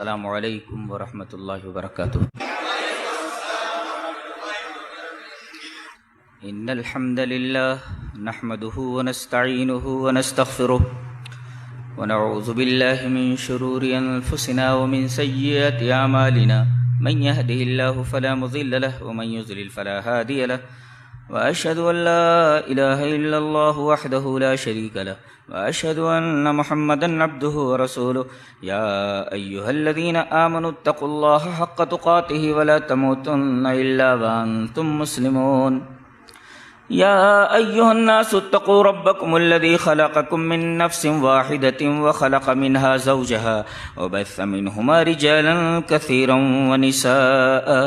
السلام علیکم ورحمۃ اللہ وبرکاتہ۔ ان الحمد للہ نحمده ونستعینه ونستغفره ونعوذ باللہ من شرور انفسنا ومن سیئات اعمالنا من يهده الله فلا مضل له ومن يضلل فلا هادي له واشهد ان لا اله الا الله وحده لا شريك له واشهد ان محمدا عبده ورسوله يا ايها الذين امنوا اتقوا الله حق تقاته ولا تموتن الا وانتم مسلمون يا ايها الناس اتقوا ربكم الذي خلقكم من نفس واحدة وخلق منها زوجها وبث منهما رجالا كثيرا ونساء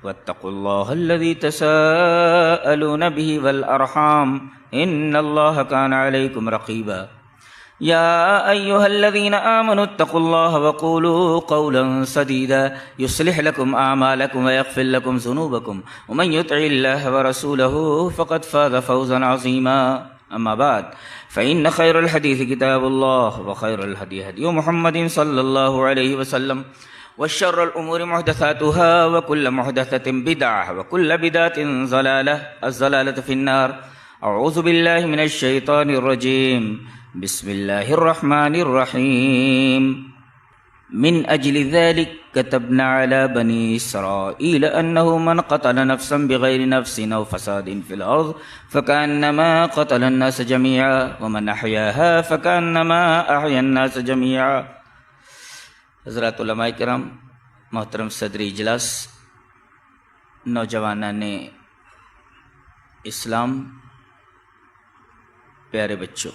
واتقوا الله الذي تساءلون به والأرحام إن الله كان عليكم رقيبا يا أيها الذين آمنوا اتقوا الله وقولوا قولا سديدا يصلح لكم أعمالكم ويغفر لكم ذنوبكم ومن يطع الله ورسوله فقد فاز فوزا عظيما أما بعد فإن خير الحديث كتاب الله وخير الهدي هدي محمد صلى الله عليه وسلم وشر الأمور محدثاتها وكل محدثة بدعة وكل بدعة ضلالة الضلالة في النار أعوذ بالله من الشيطان الرجيم بسم الله الرحمن الرحيم من أجل ذلك كتبنا على بني إسرائيل أنه من قتل نفسا بغير نفس أو فساد في الأرض فكأنما قتل الناس جميعا ومن أحياها فكأنما أحيا الناس جميعا۔ حضرات علماء کرام، محترم صدر اجلاس، نوجوانان اسلام، پیارے بچوں،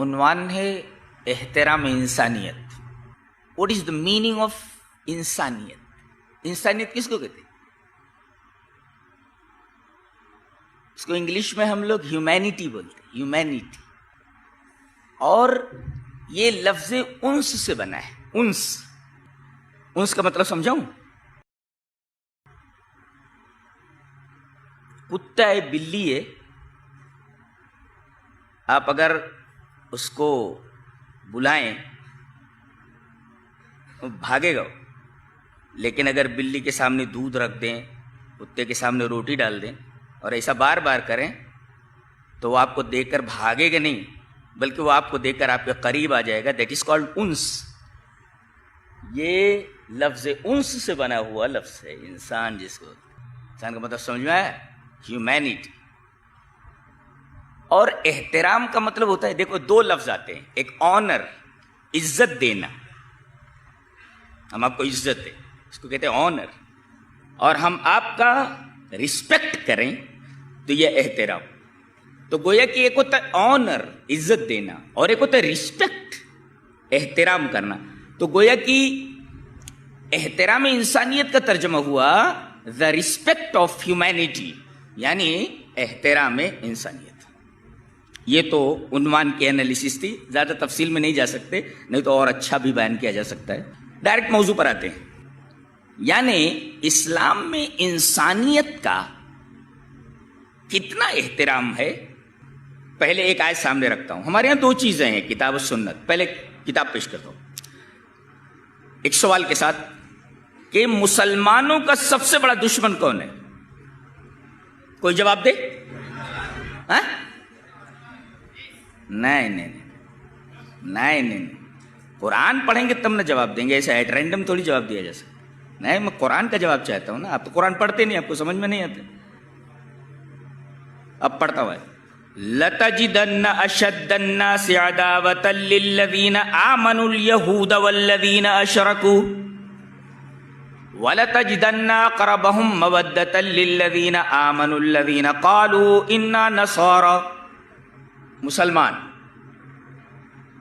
عنوان ہے احترام انسانیت۔ What is the meaning of انسانیت؟ انسانیت کس کو کہتے ہیں؟ اس کو انگلش میں ہم لوگ ہیومینٹی بولتے ہیں، ہیومینٹی۔ اور یہ لفظ انس سے بنا ہے۔ انس کا مطلب سمجھاؤں؟ کتا ہے، بلی ہے، آپ اگر اس کو بلائیں وہ بھاگے گا، لیکن اگر بلی کے سامنے دودھ رکھ دیں، کتے کے سامنے روٹی ڈال دیں اور ایسا بار بار کریں تو وہ آپ کو دیکھ کر بھاگے گا نہیں، بلکہ وہ آپ کو دیکھ کر آپ کے قریب آ جائے گا۔ دیٹ از کالڈ انس۔ یہ لفظ انس سے بنا ہوا لفظ ہے، انسان جس کو، انسان کا مطلب سمجھ میں آیا؟ ہیومینٹی۔ اور احترام کا مطلب ہوتا ہے، دیکھو دو لفظ آتے ہیں، ایک آنر، عزت دینا، ہم آپ کو عزت دیں، اس کو کہتے ہیں آنر، اور ہم آپ کا رسپیکٹ کریں تو یہ احترام۔ تو گویا کہ ایک ہوتا ہے آنر، عزت دینا، اور ایک ہوتا ہے رسپیکٹ، احترام کرنا۔ تو گویا کہ احترام انسانیت کا ترجمہ ہوا the respect of humanity، یعنی احترام انسانیت۔ یہ تو عنوان کی انالیسس تھی، زیادہ تفصیل میں نہیں جا سکتے، نہیں تو اور اچھا بھی بیان کیا جا سکتا ہے۔ ڈائریکٹ موضوع پر آتے ہیں، یعنی اسلام میں انسانیت کا کتنا احترام ہے۔ پہلے ایک آیت سامنے رکھتا ہوں۔ ہمارے یہاں دو چیزیں ہیں، کتاب و سنت۔ پہلے کتاب پیش کرتا ہوں ایک سوال کے ساتھ کہ مسلمانوں کا سب سے بڑا دشمن کون ہے؟ کوئی جواب دے؟ ہاں؟ نہیں، قرآن پڑھیں گے تب نہ جواب دیں گے، ایسا ایٹ رینڈم تھوڑی جواب دیا جا سکتا۔ نہیں، میں قرآن کا جواب چاہتا ہوں نا۔ آپ تو قرآن پڑھتے نہیں، آپ کو سمجھ میں نہیں آتے۔ اب پڑھتا ہوا ہے، لَتَجِدَنَّ أَشَدَّ النَّاسِ عَدَاوَةً لِلَّذِينَ آمَنُوا الْيَهُودَ وَالَّذِينَ أَشْرَكُوا وَلَتَجِدَنَّ أَقْرَبَهُمْ مَوَدَّةً لِلَّذِينَ آمَنُوا الَّذِينَ قَالُوا إِنَّا نَصَارَى۔ مسلمان،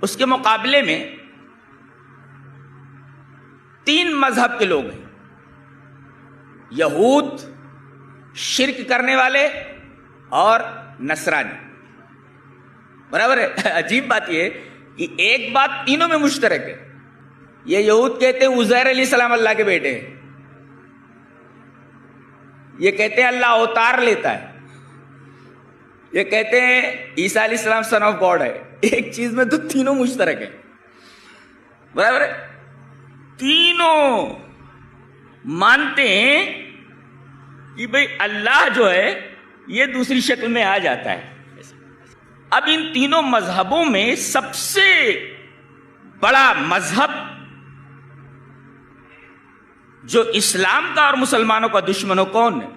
اس کے مقابلے میں تین مذہب کے لوگ ہیں، یہود، شرک کرنے والے، اور نصرانی۔ برابر ہے؟ عجیب بات یہ ہے کہ ایک بات تینوں میں مشترک ہے۔ یہ یہود کہتے ہیں عزیر علیہ السلام اللہ کے بیٹے ہیں، یہ کہتے ہیں اللہ اوتار لیتا ہے، یہ کہتے ہیں عیسیٰ علیہ السلام سن آف گاڈ ہے۔ ایک چیز میں تو تینوں مشترک ہیں، برابر ہے؟ تینوں مانتے ہیں کہ بھئی اللہ جو ہے یہ دوسری شکل میں آ جاتا ہے. اب ان تینوں مذہبوں میں سب سے بڑا مذہب جو اسلام کا اور مسلمانوں کا دشمن ہو کون ہے؟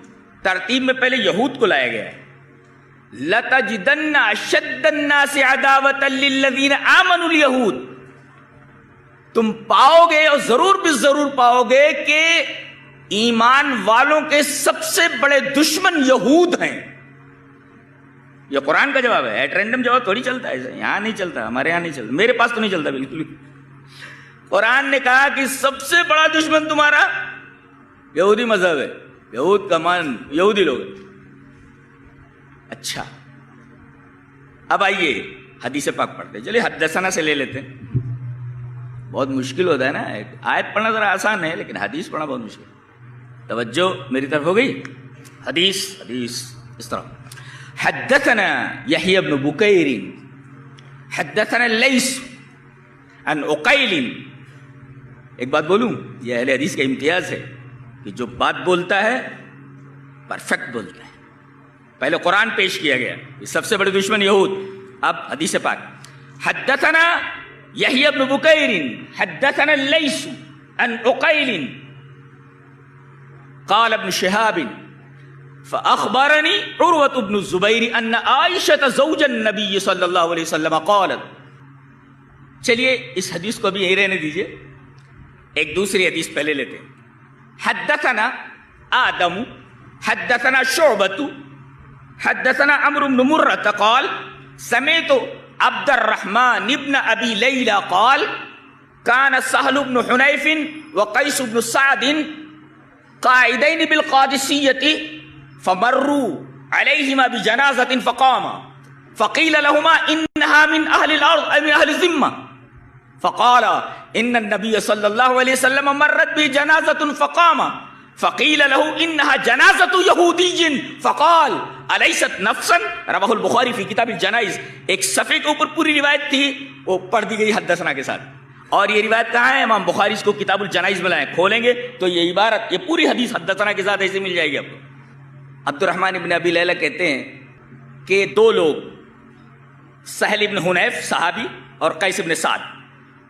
ترتیب میں پہلے یہود کو لایا گیا ہے. لَتَجِدَنَّ أَشَدَّ النَّاسِ عَدَاوَةً لِلَّذِينَ آمَنُوا الْيَهُودَ. تم پاؤ گے اور ضرور بھی ضرور پاؤ گے کہ ایمان والوں کے سب سے بڑے دشمن یہود ہیں. یہ قرآن کا جواب ہے. ایٹ رینڈم جواب تھوڑی چلتا ہے, یہاں نہیں چلتا, ہمارے یہاں نہیں چلتا, میرے پاس تو نہیں چلتا بالکل. قرآن نے کہا کہ سب سے بڑا دشمن تمہارا یہودی مذہب ہے. یہود کا مان یہودی لوگ. اچھا, اب آئیے حدیث پاک پڑھتے. چلیے حدثنا سے لے لیتے ہیں. بہت مشکل ہوتا ہے نا, آیت پڑھنا ذرا آسان ہے لیکن حدیث پڑھنا بہت مشکل. توجہ میری طرف ہو گئی. حدیث اس طرح. حدثنا يحيى بن بكير حدثنا الليث عن عقيل. ایک بات بولوں, یہ اہل حدیث کا امتیاز ہے کہ جو بات بولتا ہے پرفیکٹ بولتا ہے. پہلے قرآن پیش کیا گیا, یہ سب سے بڑے دشمن یہود. اب حدیث پاک. حدثنا يحيى بن بكير حدثنا الليث عن عقيل قال ابن شهاب فأخبرني عروة بن الزبير أن عائشة زوج النبي صلی اللہ علیہ وسلم قالت. چلیے اس حدیث کو بھی یہی رہنے دیجئے, ایک دوسری حدیث پہلے لیتے ہیں. حدثنا آدم حدثنا شعبة حدثنا عمرو بن مرة قال سمعت عبد الرحمن بن أبي ليلى قال كان سهل بن حنيف وقيس بن سعد قاعدين بالقادسية فمروا عليهما بجنازة فقاما فقيل لهما إنها من أهل الأرض أي من أهل الذمة فقال إن النبي صلى الله عليه وسلم مرت به جنازة فقاما فقيل له إنها جنازة يهودي فقال أليست نفسا. رواه البخاری فی کتاب الجنائز. ایک صفحے کے اوپر پوری روایت تھی, وہ پڑھ دی گئی حدثنا کے ساتھ. اور یہ روایت کہاں ہے؟ امام بخاری اس کو کتاب الجنائز میں لائیں. کھولیں گے تو یہ عبارت, یہ پوری حدیث حدثنا کے ساتھ ایسے مل جائے گی آپ کو. عبد الرحمن ابن ابی لیلہ کہتے ہیں کہ دو لوگ, سہل ابن حنیف صحابی اور قیس ابن سعد,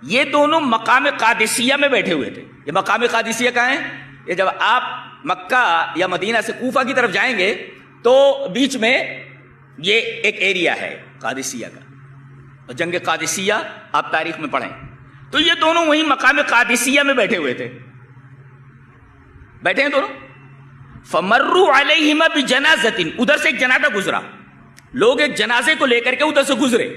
یہ دونوں مقام قادسیہ میں بیٹھے ہوئے تھے. یہ مقام قادسیہ کہاں ہے؟ یہ جب آپ مکہ یا مدینہ سے کوفہ کی طرف جائیں گے تو بیچ میں یہ ایک ایریا ہے قادسیہ کا, اور جنگ قادسیہ آپ تاریخ میں پڑھیں. تو یہ دونوں وہی مقام قادسیہ میں بیٹھے ہوئے تھے, بیٹھے ہیں دونوں. فمروا علیہما بجنازۃ, ادھر سے ایک جنازہ گزرا, لوگ ایک جنازے کو لے کر کے ادھر سے گزرے,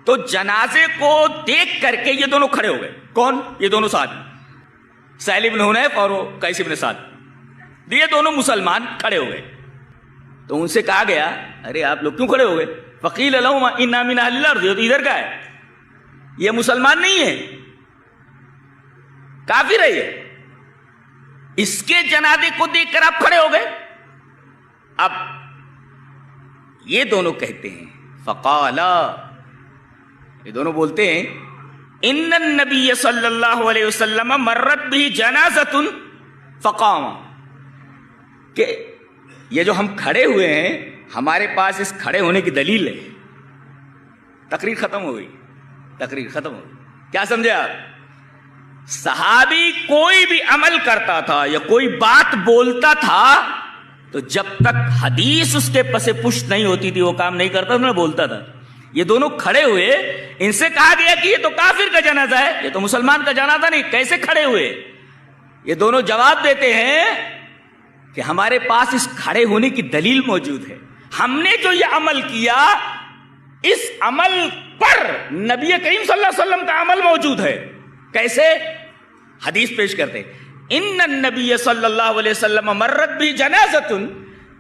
تو جنازے کو دیکھ کر کے یہ دونوں کھڑے ہو گئے. کون؟ یہ دونوں ساتھ, سہل بن حنیف اور قیس بن سعد, یہ دونوں مسلمان کھڑے ہو گئے. تو ان سے کہا گیا ارے آپ لوگ کیوں کھڑے ہو گئے؟ فقیل لہما انا من اہل الارض, یہ تو ادھر کا ہے, یہ مسلمان نہیں ہے, کافر ہے یہ. اس کے جنازے کو دیکھ کر آپ کھڑے ہو گئے. اب یہ دونوں کہتے ہیں فقالا, یہ دونوں بولتے ہیں ان النبی صلی اللہ علیہ وسلم مرت به جنازۃ فقام, کہ یہ جو ہم کھڑے ہوئے ہیں ہمارے پاس اس کھڑے ہونے کی دلیل ہے. تقریر ختم ہو گئی, تقریر ختم ہو گئی. کیا سمجھے آپ؟ صحابی کوئی بھی عمل کرتا تھا یا کوئی بات بولتا تھا تو جب تک حدیث اس کے پس پشت نہیں ہوتی تھی وہ کام نہیں کرتا تھا, بولتا تھا. یہ دونوں کھڑے ہوئے, ان سے کہا گیا کہ یہ تو کافر کا جنازہ ہے, یہ تو مسلمان کا جنازہ نہیں, کیسے کھڑے ہوئے؟ یہ دونوں جواب دیتے ہیں کہ ہمارے پاس اس کھڑے ہونے کی دلیل موجود ہے, ہم نے جو یہ عمل کیا اس عمل پر نبی کریم صلی اللہ علیہ وسلم کا عمل موجود ہے. کیسے؟ حدیث پیش کرتے ان النبی صلی اللہ علیہ وسلم مرت بھی جنازۃ,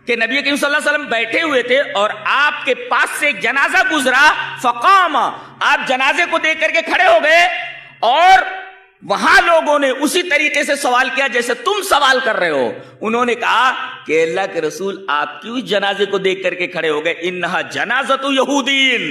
کہ نبی کریم صلی اللہ علیہ وسلم بیٹھے ہوئے تھے اور آپ کے پاس سے ایک جنازہ گزرا, فقام, آپ جنازے کو دیکھ کر کے کھڑے ہو گئے, اور وہاں لوگوں نے اسی طریقے سے سوال کیا جیسے تم سوال کر رہے ہو. انہوں نے کہا کہ اللہ کے رسول آپ کیوں جنازے کو دیکھ کر کے کھڑے ہو گئے؟ انہا جنازۃ یہودین،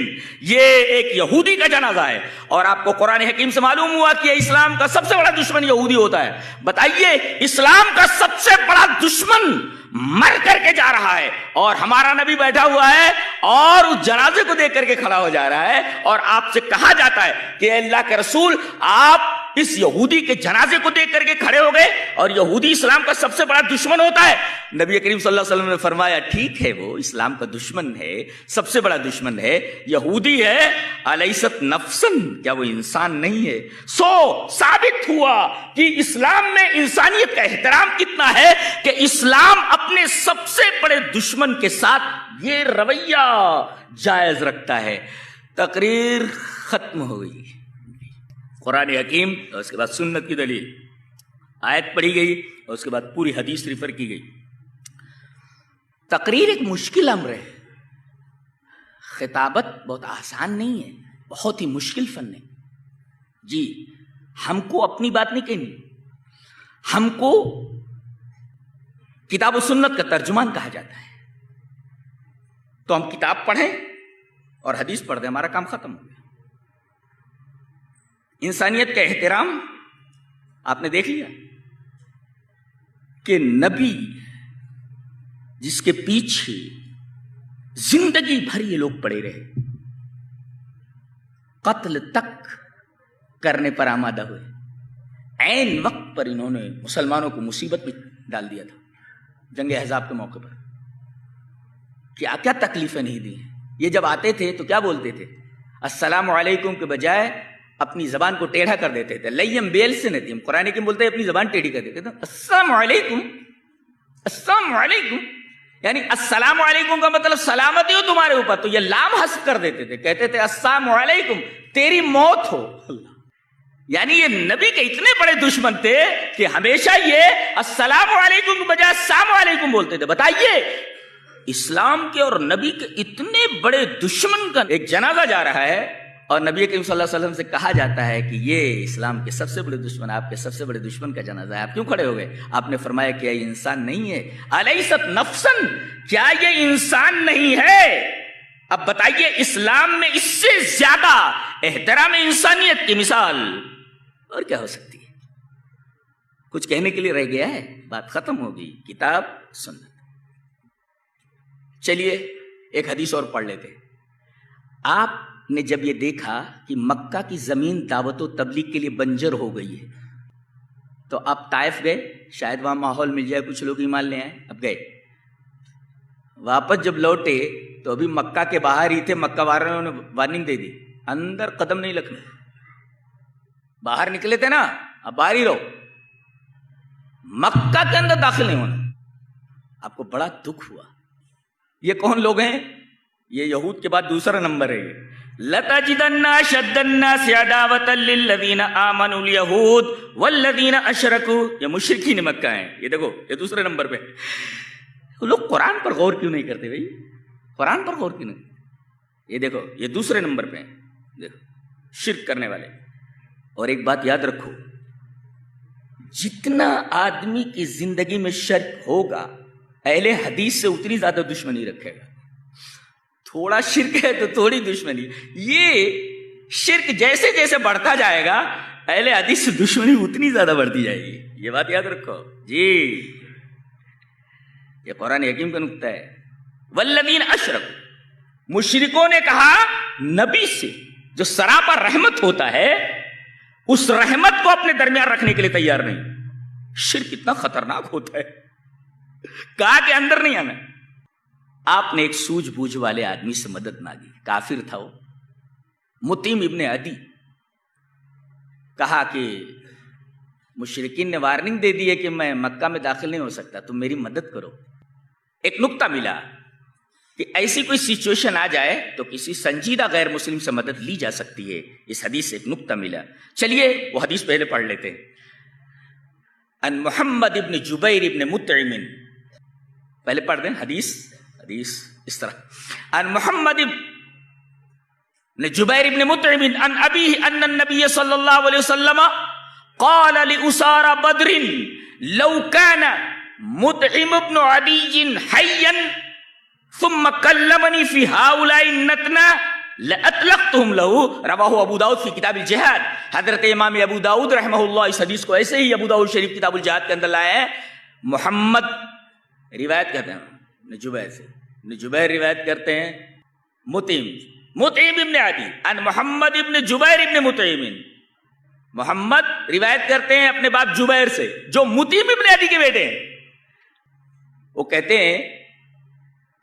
یہ ایک یہودی کا جنازہ ہے. اور آپ کو قرآن حکیم سے معلوم ہوا کہ اسلام کا سب سے بڑا دشمن یہودی ہوتا ہے. بتائیے، اسلام کا سب سے بڑا دشمن مر کر کے جا رہا ہے اور ہمارا نبی بیٹھا ہوا ہے اور اس جنازے کو دیکھ کر کے کھڑا ہو جا رہا ہے، اور آپ سے کہا جاتا ہے کہ اللہ کے رسول آپ اس یہودی کے جنازے کو دیکھ کر کے کھڑے ہو گئے، اور یہودی اسلام کا سب سے بڑا دشمن ہوتا ہے. نبی کریم صلی اللہ علیہ وسلم نے فرمایا ٹھیک ہے، وہ اسلام کا دشمن ہے، سب سے بڑا دشمن ہے، یہودی ہے. الیست نفسن، کیا وہ انسان نہیں ہے؟ سو ثابت ہوا کہ اسلام میں انسانیت کا احترام کتنا ہے کہ اسلام اپنے سب سے بڑے دشمن کے ساتھ یہ رویہ جائز رکھتا ہے. تقریر ختم ہو گئی. قرآن حکیم اور اس کے بعد سنت کی دلیل، آیت پڑھی گئی اور اس کے بعد پوری حدیث ریفر کی گئی. تقریر ایک مشکل امر ہے. خطابت بہت آسان نہیں ہے، بہت ہی مشکل فن ہے. جی، ہم کو اپنی بات نہیں کہنی، ہم کو کتاب و سنت کا ترجمان کہا جاتا ہے. تو ہم کتاب پڑھیں اور حدیث پڑھ دیں، ہمارا کام ختم ہو گیا. انسانیت کا احترام آپ نے دیکھ لیا کہ نبی جس کے پیچھے زندگی بھر یہ لوگ پڑے رہے، قتل تک کرنے پر آمادہ ہوئے، عین وقت پر انہوں نے مسلمانوں کو مصیبت میں ڈال دیا تھا. جنگ احزاب کے موقع پر کیا کیا تکلیفیں نہیں دی ہیں. یہ جب آتے تھے تو کیا بولتے تھے؟ السلام علیکم کے بجائے اپنی زبان کو ٹیڑھا کر دیتے تھے. لیم بیل سے نتیم، قرآن کی بولتے ہیں اپنی زبان ٹیڑھی کر دیتے تھے. السلام علیکم، السلام علیکم، یعنی السلام علیکم کا مطلب سلامتی ہو تمہارے اوپر. تو یہ لام حذف کر دیتے تھے، کہتے تھے السلام علیکم، تیری موت ہو. یعنی یہ نبی کے اتنے بڑے دشمن تھے کہ ہمیشہ یہ السلام علیکم کے بجائے السلام علیکم بولتے تھے. بتائیے، اسلام کے اور نبی کے اتنے بڑے دشمن کا ایک جنازہ جا رہا ہے اور نبی کریم صلی اللہ علیہ وسلم سے کہا جاتا ہے کہ یہ اسلام کے سب سے بڑے دشمن، آپ کے سب سے بڑے دشمن کا جنازہ ہے، آپ کیوں کھڑے ہو گئے؟ آپ نے فرمایا کہ یہ انسان نہیں ہے. الیست نفسن، کیا یہ انسان نہیں ہے؟ اب بتائیے، اسلام میں اس سے زیادہ احترام انسانیت کی مثال اور کیا ہو سکتی ہے؟ کچھ کہنے کے لیے رہ گیا ہے؟ بات ختم ہو گئی. کتاب سنت. چلیے ایک حدیث اور پڑھ لیتے. آپ نے جب یہ دیکھا کہ مکہ کی زمین دعوت و تبلیغ کے لیے بنجر ہو گئی ہے تو آپ طائف گئے، شاید وہاں ماحول مل جائے، کچھ لوگ ایمان لے آئے. اب گئے، واپس جب لوٹے تو ابھی مکہ کے باہر ہی تھے. مکہ والوں نے وارننگ دے دی، اندر قدم نہیں رکھنا. باہر نکلے تھے نا، اب باہر ہی رہو، مکہ کے اندر داخل نہیں ہونا. آپ کو بڑا دکھ ہوا. یہ کون لوگ ہیں؟ یہ یہود کے بعد دوسرا نمبر ہے. لَتَجِدَنَّ أَشَدَّ النَّاسِ عَدَاوَةً لِّلَّذِينَ آمَنُوا الْيَهُودُ وَالَّذِينَ أَشْرَكُوا. یہ مشرکین مکہ ہیں. یہ دیکھو، یہ دوسرے نمبر پہ. لوگ قرآن پر غور کیوں نہیں کرتے بھائی؟ قرآن پر غور کیوں نہیں؟ یہ دیکھو، یہ دوسرے نمبر پہ ہیں. دیکھو، شرک کرنے والے. اور ایک بات یاد رکھو، جتنا آدمی کی زندگی میں شرک ہوگا، اہل حدیث سے اتنی زیادہ دشمنی رکھے گا. تھوڑا شرک ہے تو تھوڑی دشمنی. یہ شرک جیسے جیسے بڑھتا جائے گا، اہل حدیث سے دشمنی اتنی زیادہ بڑھتی جائے گی. یہ بات یاد رکھو جی. یہ قرآن حکیم کا نقطہ ہے. والذین اشرکوا، مشرکوں نے کہا نبی سے جو سراپا رحمت ہوتا ہے، اس رحمت کو اپنے درمیان رکھنے کے لیے تیار نہیں. شرک اتنا خطرناک ہوتا ہے، کہا کہ اندر نہیں آنا. آپ نے ایک سوجھ بوجھ والے آدمی سے مدد مانگی، کافر تھا وہ، مطعم ابن عدی. کہا کہ مشرکین نے وارننگ دے دی ہے کہ میں مکہ میں داخل نہیں ہو سکتا، تم میری مدد کرو. ایک نقطہ ملا کہ ایسی کوئی سچویشن آ جائے تو کسی سنجیدہ غیر مسلم سے مدد لی جا سکتی ہے. اس حدیث سے ایک نقطہ ملا. چلیے وہ حدیث پہلے پڑھ لیتے ہیں. ان محمد ابن جبیر ابن مطعم، پہلے پڑھ دیں حدیث اس طرح. ان محمد ابن جبیر ابن مطعم ان ابیہ ان النبی صلی اللہ علیہ وسلم قال لأسارى بدر لو كان مطعم بن عدي حيا ثم كلمني في هؤلاء النتنى لأطلقتهم له، رواہ ابو داؤد فی کتاب الجہاد۔ حضرت امام ابو داؤد رحمہ اللہ اس حدیث کو ایسے ہی ابو داؤد شریف کتاب الجہاد کے اندر لائے ہیں۔ محمد روایت کرتے ہیں ابن جبیر سے، ابن جبیر روایت کرتے ہیں مطعم ابن عدی ان محمد ابن جبیر ابن مطعم، محمد روایت کرتے ہیں اپنے باپ جبیر سے جو مطعم ابن عدی کے بیٹے ہیں۔ وہ کہتے ہیں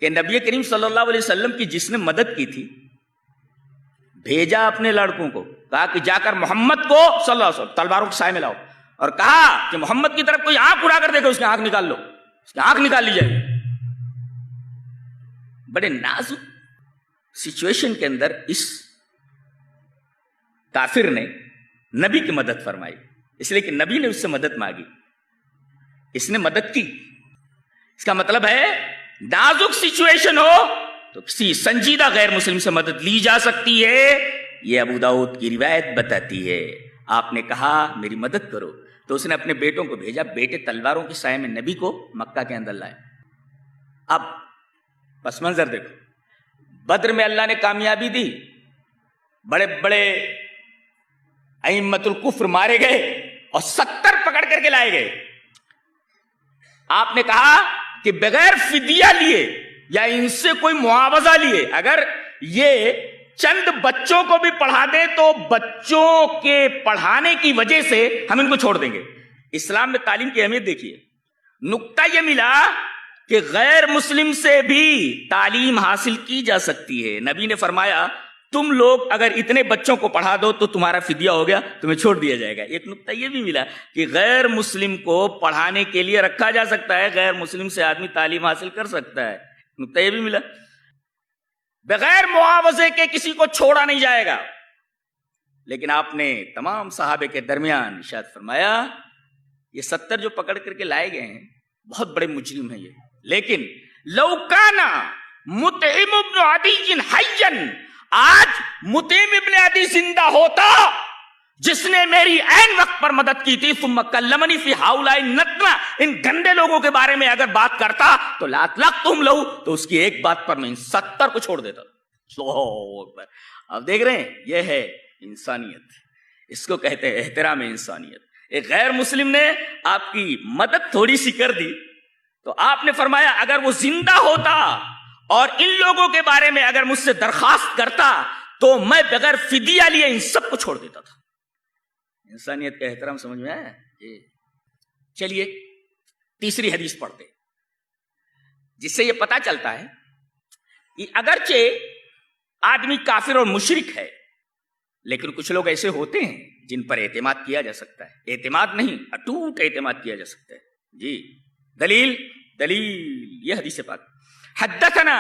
کہ نبی کریم صلی اللہ علیہ وسلم کی جس نے مدد کی تھی، بھیجا اپنے لڑکوں کو، کہا کہ جا کر محمد کو صلی اللہ علیہ وسلم تلواروں کے سائے میں لاؤ، اور کہا کہ محمد کی طرف کوئی آنکھ اڑا کر دیکھو، اس کی آنکھ نکال لو، اس کی آنکھ نکال لی جائے۔ بڑے نازک سچویشن کے اندر اس کافر نے نبی کی مدد فرمائی، اس لیے کہ نبی نے اس سے مدد مانگی، اس نے مدد کی۔ اس کا مطلب ہے نازک سچویشن ہو تو کسی سنجیدہ غیر مسلم سے مدد لی جا سکتی ہے۔ یہ ابو داؤد کی روایت بتاتی ہے۔ آپ نے کہا میری مدد کرو تو اس نے اپنے بیٹوں کو بھیجا، بیٹے تلواروں کے سائے میں نبی کو مکہ کے اندر لائے۔ اب پس منظر دیکھو، بدر میں اللہ نے کامیابی دی، بڑے بڑے ائمۃ الکفر مارے گئے اور 70 پکڑ کر کے لائے گئے۔ آپ نے کہا کہ بغیر فدیہ لیے یا ان سے کوئی معاوضہ لیے اگر یہ چند بچوں کو بھی پڑھا دیں تو بچوں کے پڑھانے کی وجہ سے ہم ان کو چھوڑ دیں گے۔ اسلام میں تعلیم کی اہمیت دیکھیے، نقطہ یہ ملا کہ غیر مسلم سے بھی تعلیم حاصل کی جا سکتی ہے۔ نبی نے فرمایا تم لوگ اگر اتنے بچوں کو پڑھا دو تو تمہارا فدیہ ہو گیا، تمہیں چھوڑ دیا جائے گا۔ ایک نقطہ یہ بھی ملا کہ غیر مسلم کو پڑھانے کے لیے رکھا جا سکتا ہے، غیر مسلم سے آدمی تعلیم حاصل کر سکتا ہے۔ نقطہ یہ بھی ملا بغیر معاوضے کے کسی کو چھوڑا نہیں جائے گا۔ لیکن آپ نے تمام صحابے کے درمیان ارشاد فرمایا یہ 70 جو پکڑ کر کے لائے گئے ہیں بہت بڑے مجرم ہیں یہ، لیکن لو کان مطعم ابن عدی حیا، آج مطعم ابن عدی زندہ ہوتا جس نے میری عین وقت پر مدد کی تھی، ثم کلمنی فی ہؤلاء النتنى، ان گندے لوگوں کے بارے میں اگر بات کرتا تو لاطلقتم لہ، تو اس کی ایک بات پر میں ان 70 کو چھوڑ دیتا۔ اللہ اکبر۔ اب دیکھ رہے ہیں یہ ہے انسانیت، اس کو کہتے ہیں احترام انسانیت۔ ایک غیر مسلم نے آپ کی مدد تھوڑی سی کر دی تو آپ نے فرمایا اگر وہ زندہ ہوتا اور ان لوگوں کے بارے میں اگر مجھ سے درخواست کرتا تو میں بغیر فدیہ لیے ان سب کو چھوڑ دیتا تھا۔ انسانیت کا احترام سمجھ میں آیا؟ چلیے تیسری حدیث پڑھتے جس سے یہ پتا چلتا ہے کہ اگرچہ آدمی کافر اور مشرک ہے لیکن کچھ لوگ ایسے ہوتے ہیں جن پر اعتماد کیا جا سکتا ہے، اعتماد نہیں اٹوٹ اعتماد کیا جا سکتا ہے۔ جی دلیل یہ حدیث پاک، حدثنا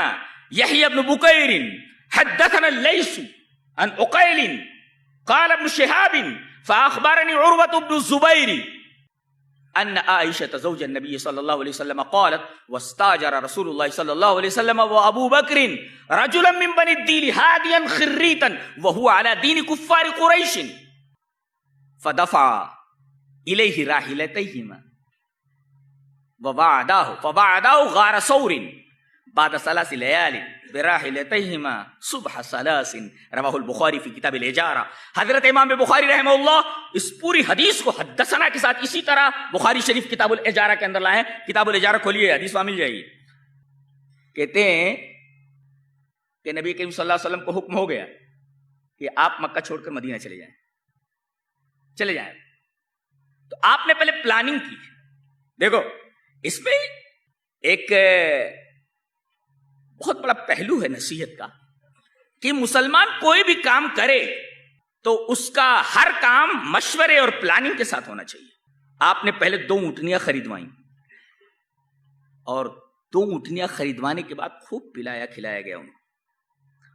یحیی بن بکیر حدثنا اللیث عن عقیل قال ابن شہاب فاخبرني عروة بن الزبير ان عائشة زوج النبي صلى الله عليه وسلم قالت واستاجر رسول الله صلى الله عليه وسلم وابو بكر رجلا من بني الديل هاديا خريتا وهو على دين كفار قريش فدفع اليه راحلتيهما فبعداه غار ثور بعد 3 ليال براحلتيهما صبح 3 رواہ البخاری فی کتاب الاجارہ۔ حضرت امام بخاری رحمہ اللہ اس پوری حدیث کو حدثنا کے ساتھ اسی طرح بخاری شریف کتاب الاجارہ کے اندر لائے ہیں۔ کتاب الاجارہ کھولیے، حدیث وہاں مل جائے گی۔ کہتے ہیں کہ نبی کریم صلی اللہ علیہ وسلم کو حکم ہو گیا کہ آپ مکہ چھوڑ کر مدینہ چلے جائیں۔ تو آپ نے پہلے پلاننگ کی۔ دیکھو اس میں ایک بہت بڑا پہلو ہے نصیحت کا کہ مسلمان کوئی بھی کام کرے تو اس کا ہر کام مشورے اور پلاننگ کے ساتھ ہونا چاہیے۔ آپ نے پہلے 2 اونٹنیاں خریدوائیں اور 2 اونٹنیاں خریدوانے کے بعد خوب پلایا کھلایا گیا ان کو،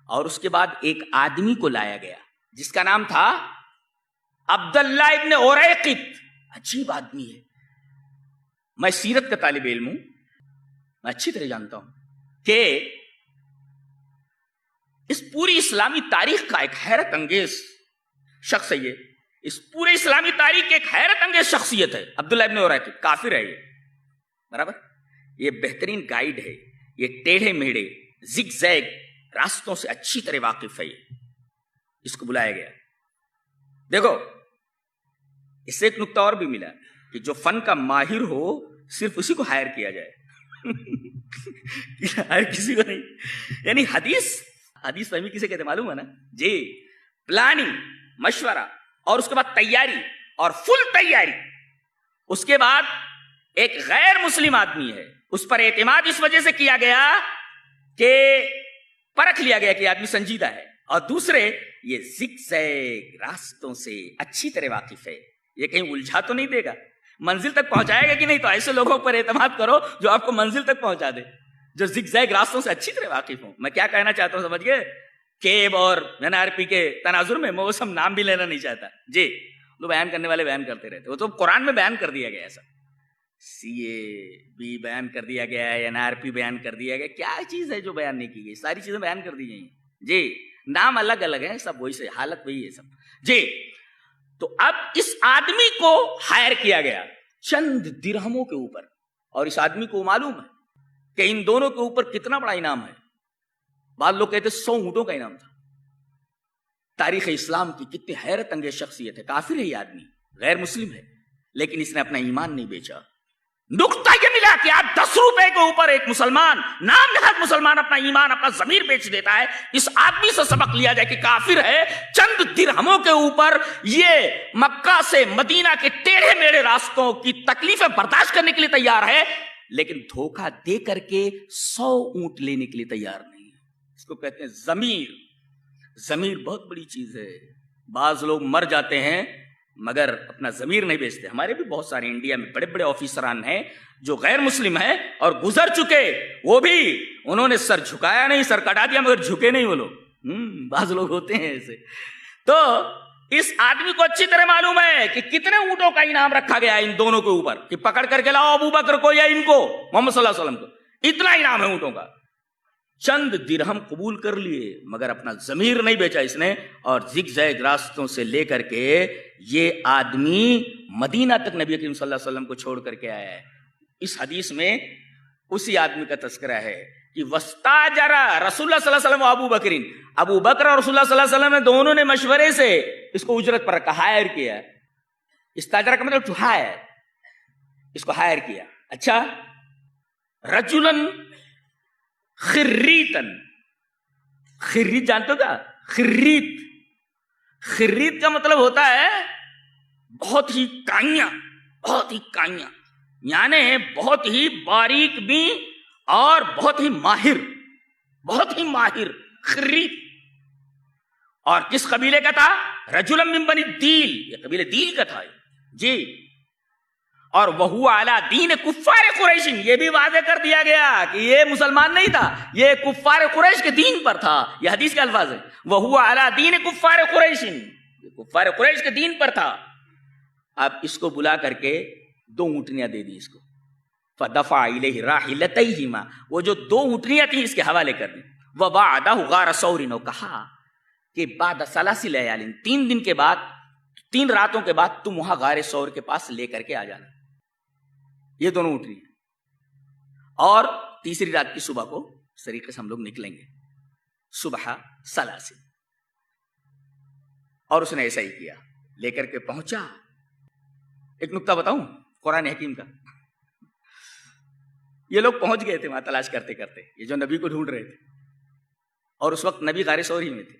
اور اس کے بعد ایک آدمی کو لایا گیا جس کا نام تھا عبداللہ ابن اوریقط۔ عجیب آدمی ہے، میں سیرت کا طالب علم ہوں، میں اچھی طرح جانتا ہوں کہ اس پوری اسلامی تاریخ کا ایک حیرت انگیز شخص ہے یہ اس پورے اسلامی تاریخ کی ایک حیرت انگیز شخصیت ہے عبداللہ ابن اوریقی. کافر ہے یہ, برابر. یہ بہترین گائیڈ ہے, یہ ٹیڑھے میڑھے زگ زیگ راستوں سے اچھی طرح واقف ہے. اس کو بلایا گیا. دیکھو اس سے ایک نقطہ اور بھی ملا کہ جو فن کا ماہر ہو صرف اسی کو ہائر کیا جائے, ہر کسی کو نہیں. یعنی حدیث فہمی کسے کہتے معلوم ہے نا جی؟ پلاننگ, مشورہ, اور اس کے بعد تیاری اور فل تیاری. اس کے بعد ایک غیر مسلم آدمی ہے, اس پر اعتماد اس وجہ سے کیا گیا کہ پرکھ لیا گیا کہ آدمی سنجیدہ ہے, اور دوسرے یہ زگ زیگ راستوں سے اچھی طرح واقف ہے, یہ کہیں الجھا تو نہیں دے گا, منزل تک پہنچائے گا کہ نہیں. تو ایسے لوگوں پر اعتماد کرو جو آپ کو منزل تک پہنچا دے, جو زگ زیگ راستوں سے اچھی طرح واقف ہوں. میں کیا کہنا چاہتا ہوں سمجھ گئے؟ کیب اور NRP کے تناظر میں وہ سب نام بھی لینا نہیں چاہتا جی. وہ بیان کرنے والے بیان کرتے رہتے, وہ تو قرآن میں بیان کر دیا گیا. ایسا CAB بیان کر دیا گیا ہے, NRP بیان کر دیا گیا. کیا چیز ہے جو بیان نہیں کی گئی؟ ساری چیزیں بیان کر دی گئی جی. نام الگ الگ ہیں, سب وہی سے, حالت وہی ہے سب جی. تو اب اس آدمی کو ہائر کیا گیا چند درہموں کے اوپر, اور اس آدمی کو معلوم ہے کہ ان دونوں کے اوپر کتنا بڑا انعام ہے. بعض لوگ کہتے 100 اونٹوں کا انعام تھا. تاریخ اسلام کی کتنی حیرت انگیز شخصیت ہے. کافر ہے یہ آدمی, غیر مسلم ہے, لیکن اس نے اپنا ایمان نہیں بیچا. نقطہ یہ ملا کہ آپ 10 روپے کے اوپر ایک مسلمان, نام نہاد مسلمان, اپنا ایمان, اپنا ضمیر بیچ دیتا ہے. اس آدمی سے سبق لیا جائے کہ کافر ہے, چند درہموں کے اوپر یہ مکہ سے مدینہ کے ٹیڑھے میڑھے راستوں کی تکلیفیں برداشت کرنے کے لیے تیار ہے, لیکن دھوکہ دے کر کے 100 اونٹ لینے کے لیے تیار نہیں. اس کو کہتے ہیں ضمیر. ضمیر بہت بڑی چیز ہے. بعض لوگ مر جاتے ہیں مگر اپنا ضمیر نہیں بیچتے. ہمارے بھی بہت سارے انڈیا میں بڑے بڑے آفیسران ہیں جو غیر مسلم ہیں اور گزر چکے, وہ بھی انہوں نے سر جھکایا نہیں, سر کٹا دیا مگر جھکے نہیں وہ لوگ. بعض لوگ ہوتے ہیں ایسے. تو اس آدمی کو اچھی طرح معلوم ہے کہ کتنے اونٹوں کا انعام رکھا گیا ہے ان دونوں کے اوپر, کہ پکڑ کر کے لاؤ ابو بکر کو یا ان کو, محمد صلی اللہ علیہ وسلم کو. اتنا انعام ہے اونٹوں کا. چند درہم قبول کر لیے مگر اپنا ضمیر نہیں بیچا اس نے, اور زگ زیگ راستوں سے لے کر کے یہ آدمی مدینہ تک نبی کریم صلی اللہ علیہ وسلم کو چھوڑ کر کے آیا ہے. اس حدیث میں اسی آدمی کا تذکرہ ہے کہ وستاجر رسول اللہ صلی اللہ علیہ وسلم و ابو بکرین, ابو بکر اور رسول اللہ صلی اللہ علیہ وسلم نے دونوں نے مشورے سے اس کو اجرت پر رکھا, ہائر کیا. استاجرہ کا مطلب ٹو ہائر, اس کو ہائر کیا. اچھا, رجلن خریتن, خریت جانتے ہو کیا؟ خریت, خریت کا مطلب ہوتا ہے بہت ہی کائیاں, بہت ہی کائیاں, یعنی بہت ہی باریک بھی اور بہت ہی ماہر, بہت ہی ماہر. خریت. اور کس قبیلے کا تھا؟ رجل من بنی دیل, یہ قبیلے دیل کا تھا جی. اور وہو علی دین کفار قریش, یہ بھی واضح کر دیا گیا کہ یہ مسلمان نہیں تھا, یہ کفار قریش کے دین پر تھا. یہ حدیث کے الفاظ ہیں, وہو علی دین کفار قریش, یہ کفار قریش کے دین پر تھا. اب اس کو بلا کر کے 2 اونٹنیاں دے دی اس کو. فدفع الیہ راحلتیہما, وہ جو 2 اونٹنیاں تھیں اس کے حوالے کر دی. وبعدہ غار ثور, کہا کہ بعد ثلاث لیال, 3 دن کے بعد, 3 راتوں کے بعد تم وہاں غار ثور کے پاس لے کر کے آ جانا. یہ دونوں اونٹنی ہیں, اور تیسری رات کی صبح کو اس طریقے سے ہم لوگ نکلیں گے, صبح سلاسل. اور اس نے ایسا ہی کیا, لے کر کے پہنچا. ایک نقطہ بتاؤں قرآن حکیم کا, یہ لوگ پہنچ گئے تھے وہاں تلاش کرتے کرتے, یہ جو نبی کو ڈھونڈ رہے تھے, اور اس وقت نبی غار ثور ہی میں تھے.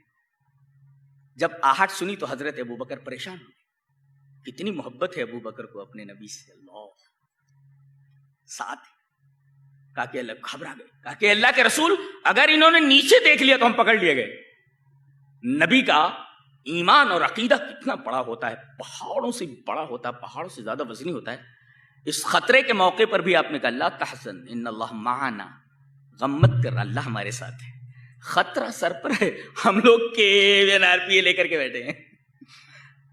جب آہٹ سنی تو حضرت ابو بکر پریشان ہوئے. کتنی محبت ہے ابو بکر کو اپنے نبی سے. اللہ ساتھ کہا کہ اللہ گھبرا گئے, کہا کہ اللہ کے رسول اگر انہوں نے نیچے دیکھ لیا تو ہم پکڑ لیے گئے. نبی کا ایمان اور عقیدہ کتنا بڑا ہوتا ہے, پہاڑوں سے بڑا ہوتا ہے, پہاڑوں سے زیادہ وزنی ہوتا ہے. اس خطرے کے موقع پر بھی آپ نے کہا لا تحزن ان اللہ معنا, غم مت کر, اللہ ہمارے ساتھ ہے. خطرہ سر پر ہے, ہم لوگ کے NRP لے کر کے بیٹھے ہیں.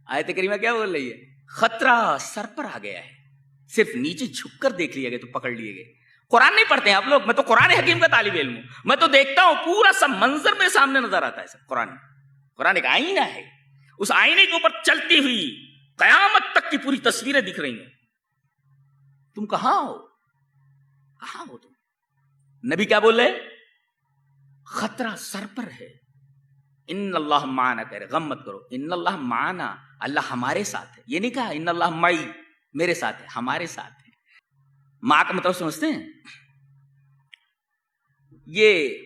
آیت کریمہ کیا بول رہی ہے؟ خطرہ سر پر آ گیا ہے, صرف نیچے جھک کر دیکھ لیا گیا تو پکڑ لیے گئے. قرآن نہیں پڑھتے ہیں آپ لوگ, میں تو قرآن حکیم کا طالب علم ہوں, میں تو دیکھتا ہوں پورا سب منظر میرے سامنے نظر آتا ہے. سب قرآن ایک آئینہ ہے, اس آئینے کے اوپر چلتی ہوئی قیامت تک کی پوری تصویریں دکھ رہی ہیں. تم کہاں ہو؟ کہاں ہو تم؟ نبی کیا بول رہے؟ خطرہ سر پر ہے. ان اللہ معنا کہہ رہے، غم مت کرو. ان اللہ معنا، اللہ ہمارے ساتھ ہے. یہ نہیں کہا ان اللہ معی، میرے ساتھ ہے، ہمارے ساتھ ہے. ماں کا مطلب سمجھتے ہیں؟ یہ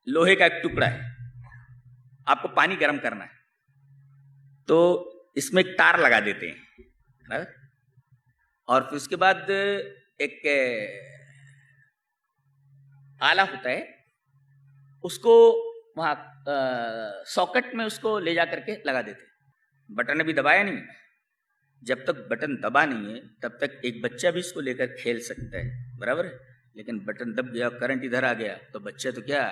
لوہے کا ایک ٹکڑا ہے، آپ کو پانی گرم کرنا ہے تو اس میں ایک تار لگا دیتے ہیں، اور پھر اس کے بعد ایک آلہ ہوتا ہے، اس کو وہاں ساکٹ میں اس کو لے جا کر کے لگا دیتے ہیں. بٹن ابھی دبایا نہیں، جب تک بٹن دبا نہیں ہے تب تک ایک بچہ بھی اس کو لے کر کھیل سکتا ہے، برابر ہے. لیکن بٹن دب گیا، کرنٹ ادھر آ گیا تو بچہ تو کیا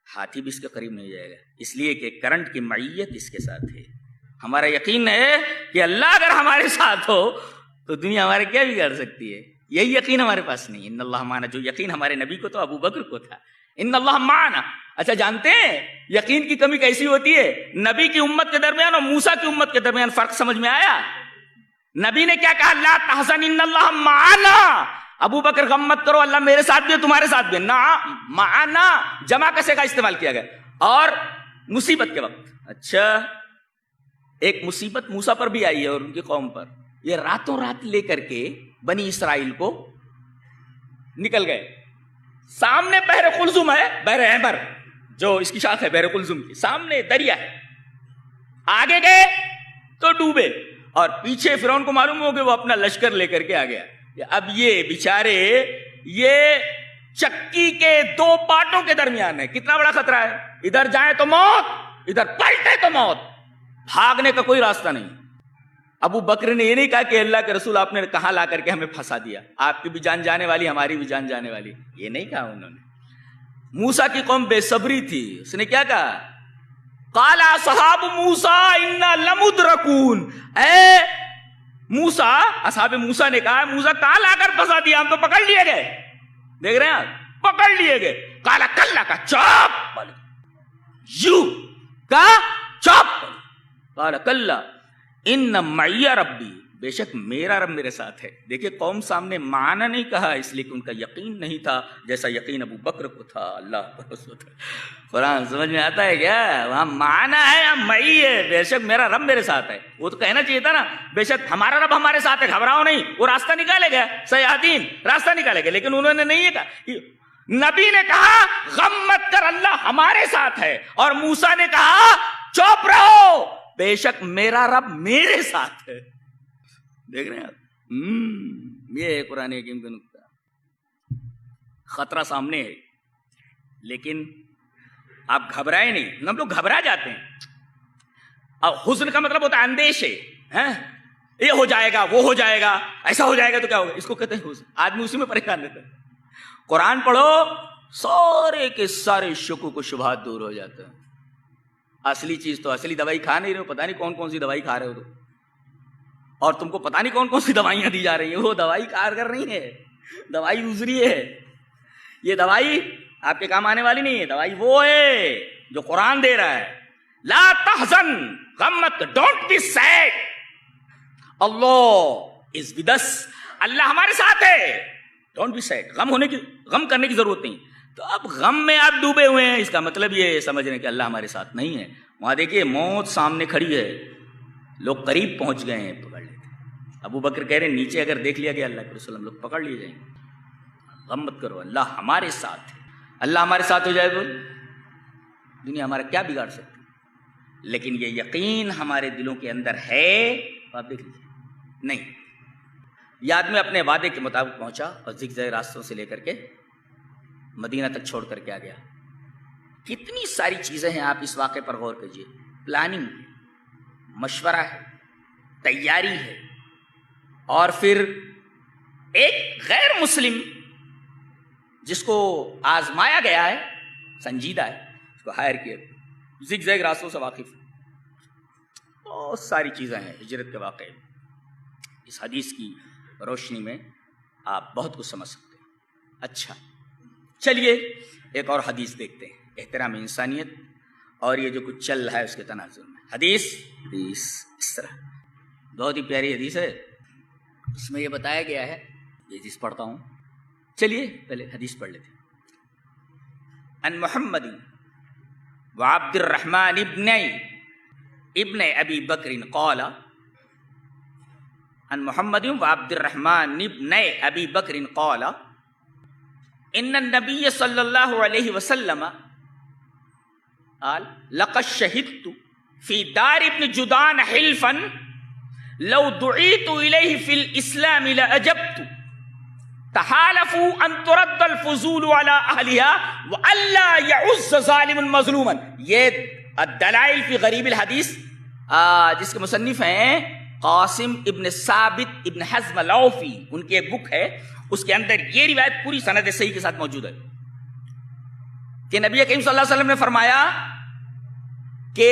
ہاتھی بھی اس کے قریب نہیں جائے گا، اس لیے کہ کرنٹ کی معیت اس کے ساتھ ہے. ہمارا یقین ہے کہ اللہ اگر ہمارے ساتھ ہو تو دنیا ہمارے کیا بگاڑ سکتی ہے. یہی یقین ہمارے پاس نہیں. ان اللہ معنا، جو یقین ہمارے نبی کو تو ابو بکر کو تھا، ان اللہ معنا. اچھا جانتے ہیں یقین کی کمی کیسی ہوتی ہے؟ نبی کی امت کے درمیان اور موسیٰ کی امت کے درمیان فرق سمجھ میں آیا؟ نبی نے کیا کہا؟ لا تحزن ان اللہ معنا. ابو بکر غم مت کرو، اللہ میرے ساتھ بھی ہے، تمہارے ساتھ بھی ہے. نا معنا جمع کسے کا استعمال کیا گیا. اور مصیبت کے وقت، اچھا ایک مصیبت موسیٰ پر بھی آئی ہے اور ان کی قوم پر. یہ راتوں رات لے کر کے بنی اسرائیل کو نکل گئے. سامنے بحر قلزم ہے، بحر احمر جو اس کی شاخ ہے بحر قلزم کی، سامنے دریا ہے. آگے گئے تو ڈوبے، اور پیچھے فرعون کو معلوم ہو کہ وہ اپنا لشکر لے کر کے آ گیا. اب یہ بیچارے یہ چکی کے دو پاٹوں کے درمیان ہے. کتنا بڑا خطرہ ہے، ادھر جائیں تو موت، ادھر پلٹے تو موت، بھاگنے کا کوئی راستہ نہیں. ابو بکر نے یہ نہیں کہا کہ اللہ کے رسول آپ نے کہاں لا کر کے ہمیں پھنسا دیا، آپ کی بھی جان جانے والی، ہماری بھی جان جانے والی، یہ نہیں کہا انہوں نے. موسیٰ کی قوم بے صبری تھی، اس نے کیا کہا؟ قال اصحاب موسیٰ انا لمدرکون. اے موسیٰ، اصحاب موسیٰ نے کہا موسیٰ کہاں لا کر پھنسا دیا، ہم تو پکڑ لیے گئے. دیکھ رہے ہیں آپ، پکڑ لیے گئے. قال کلا کا چاپ، یو کا چاپ. قال کلا ان معی ربی، بے شک میرا رب میرے ساتھ ہے. دیکھیں قوم سامنے معنی نہیں کہا اس لیے کہ ان کا یقین نہیں تھا جیسا یقین ابو بکر کو تھا. اللہ پر رسول تھا. قرآن سمجھ میں آتا ہے کیا؟ وہاں معنی ہے، یہاں معی ہے، بے شک میرا رب میرے ساتھ ہے. وہ تو کہنا چاہیے تھا نا بے شک ہمارا رب ہمارے ساتھ ہے، گھبراؤ نہیں. وہ راستہ نکالے گا، سیاحین راستہ نکالے گا، لیکن انہوں نے نہیں کہا. نبی نے کہا غم مت کر، اللہ ہمارے ساتھ ہے، اور موسیٰ نے کہا چپ رہو، بے شک میرا رب میرے ساتھ ہے. دیکھ رہے ہیں آپ، یہ ہے قرآن حکیم کا نقطہ. خطرہ سامنے ہے لیکن آپ گھبرائے نہیں. ہم لوگ گھبرا جاتے ہیں. اب حزن کا مطلب ہوتا ہے اندیشے، یہ ہو جائے گا، وہ ہو جائے گا، ایسا ہو جائے گا تو کیا ہوگا، اس کو کہتے ہیں حزن. آدمی اسی میں پریشان رہتا ہے. قرآن پڑھو، سارے کے سارے شکوک و شبہات دور ہو جاتے ہیں. اصلی چیز تو اصلی دوائی کھا نہیں رہے ہو، پتہ نہیں کون کون سی دوائی کھا رہے ہو تو، اور تم کو پتہ نہیں کون کون سی دوائیاں دی جا رہی ہیں. وہ دوائی کارگر نہیں ہے، دوائی دوسری ہے. یہ دوائی آپ کے کام آنے والی نہیں ہے. دوائی وہ ہے جو قرآن دے رہا ہے. لا تحزن، غم مت، ڈونٹ بی سیڈ، اللہ از ود اس، اللہ ہمارے ساتھ ہے. ڈونٹ بی سیڈ، غم کرنے کی ضرورت نہیں. تو اب غم میں آپ ڈوبے ہوئے ہیں، اس کا مطلب یہ سمجھ رہے ہیں کہ اللہ ہمارے ساتھ نہیں ہے. وہاں دیکھیے موت سامنے کھڑی ہے، لوگ قریب پہنچ گئے ہیں، پکڑ لیتے. ابو بکر کہہ رہے ہیں نیچے اگر دیکھ لیا گیا اللہ کے رسول، ہم لوگ پکڑ لیے جائیں گے. غم مت کرو، اللہ ہمارے ساتھ ہے. اللہ ہمارے ساتھ ہو جائے تو دنیا ہمارا کیا بگاڑ سکتی. لیکن یہ یقین ہمارے دلوں کے اندر ہے، آپ دیکھ لیجیے. نہیں، یہ آدمی اپنے وعدے کے مطابق پہنچا اور زگزگ راستوں سے لے کر کے مدینہ تک چھوڑ کر کے آ گیا. کتنی ساری چیزیں ہیں، آپ اس واقعے پر غور کیجیے. پلاننگ ہے، مشورہ ہے، تیاری ہے، اور پھر ایک غیر مسلم جس کو آزمایا گیا ہے، سنجیدہ ہے، اس کو ہائر کیا. زگزگ راستوں سے واقف ہے. بہت ساری چیزیں ہیں ہجرت کے واقعے. اس حدیث کی روشنی میں آپ بہت کچھ سمجھ سکتے ہیں. اچھا چلیے ایک اور حدیث دیکھتے ہیں. احترام انسانیت اور یہ جو کچھ چل رہا ہے اس کے تناظر میں. حدیث اس طرح بہت ہی پیاری حدیث ہے. اس میں یہ بتایا گیا ہے، یہ حدیث پڑھتا ہوں. چلیے پہلے حدیث پڑھ لیتے ہیں. ان محمد وعبد الرحمن ابن ابی بکر قال، ان محمد وعبد الرحمن ابن ابی بکر قال ان النبی صلی اللہ علیہ وسلم قال لقد شهدت في دار ابن جدعان حلفا لو دعيت إليه في الإسلام لأجبت تحالفوا أن ترد الفضول على أهلها وألا يعز ظالم مظلوما. یہ الدلائل فی غریب الحدیث جس کے مصنف ہیں قاسم ابن ثابت ابن حزم العوفی، ان کی ایک بک ہے، اس کے اندر یہ روایت پوری سند صحیح کے ساتھ موجود ہے کہ نبی کریم صلی اللہ علیہ وسلم نے فرمایا کہ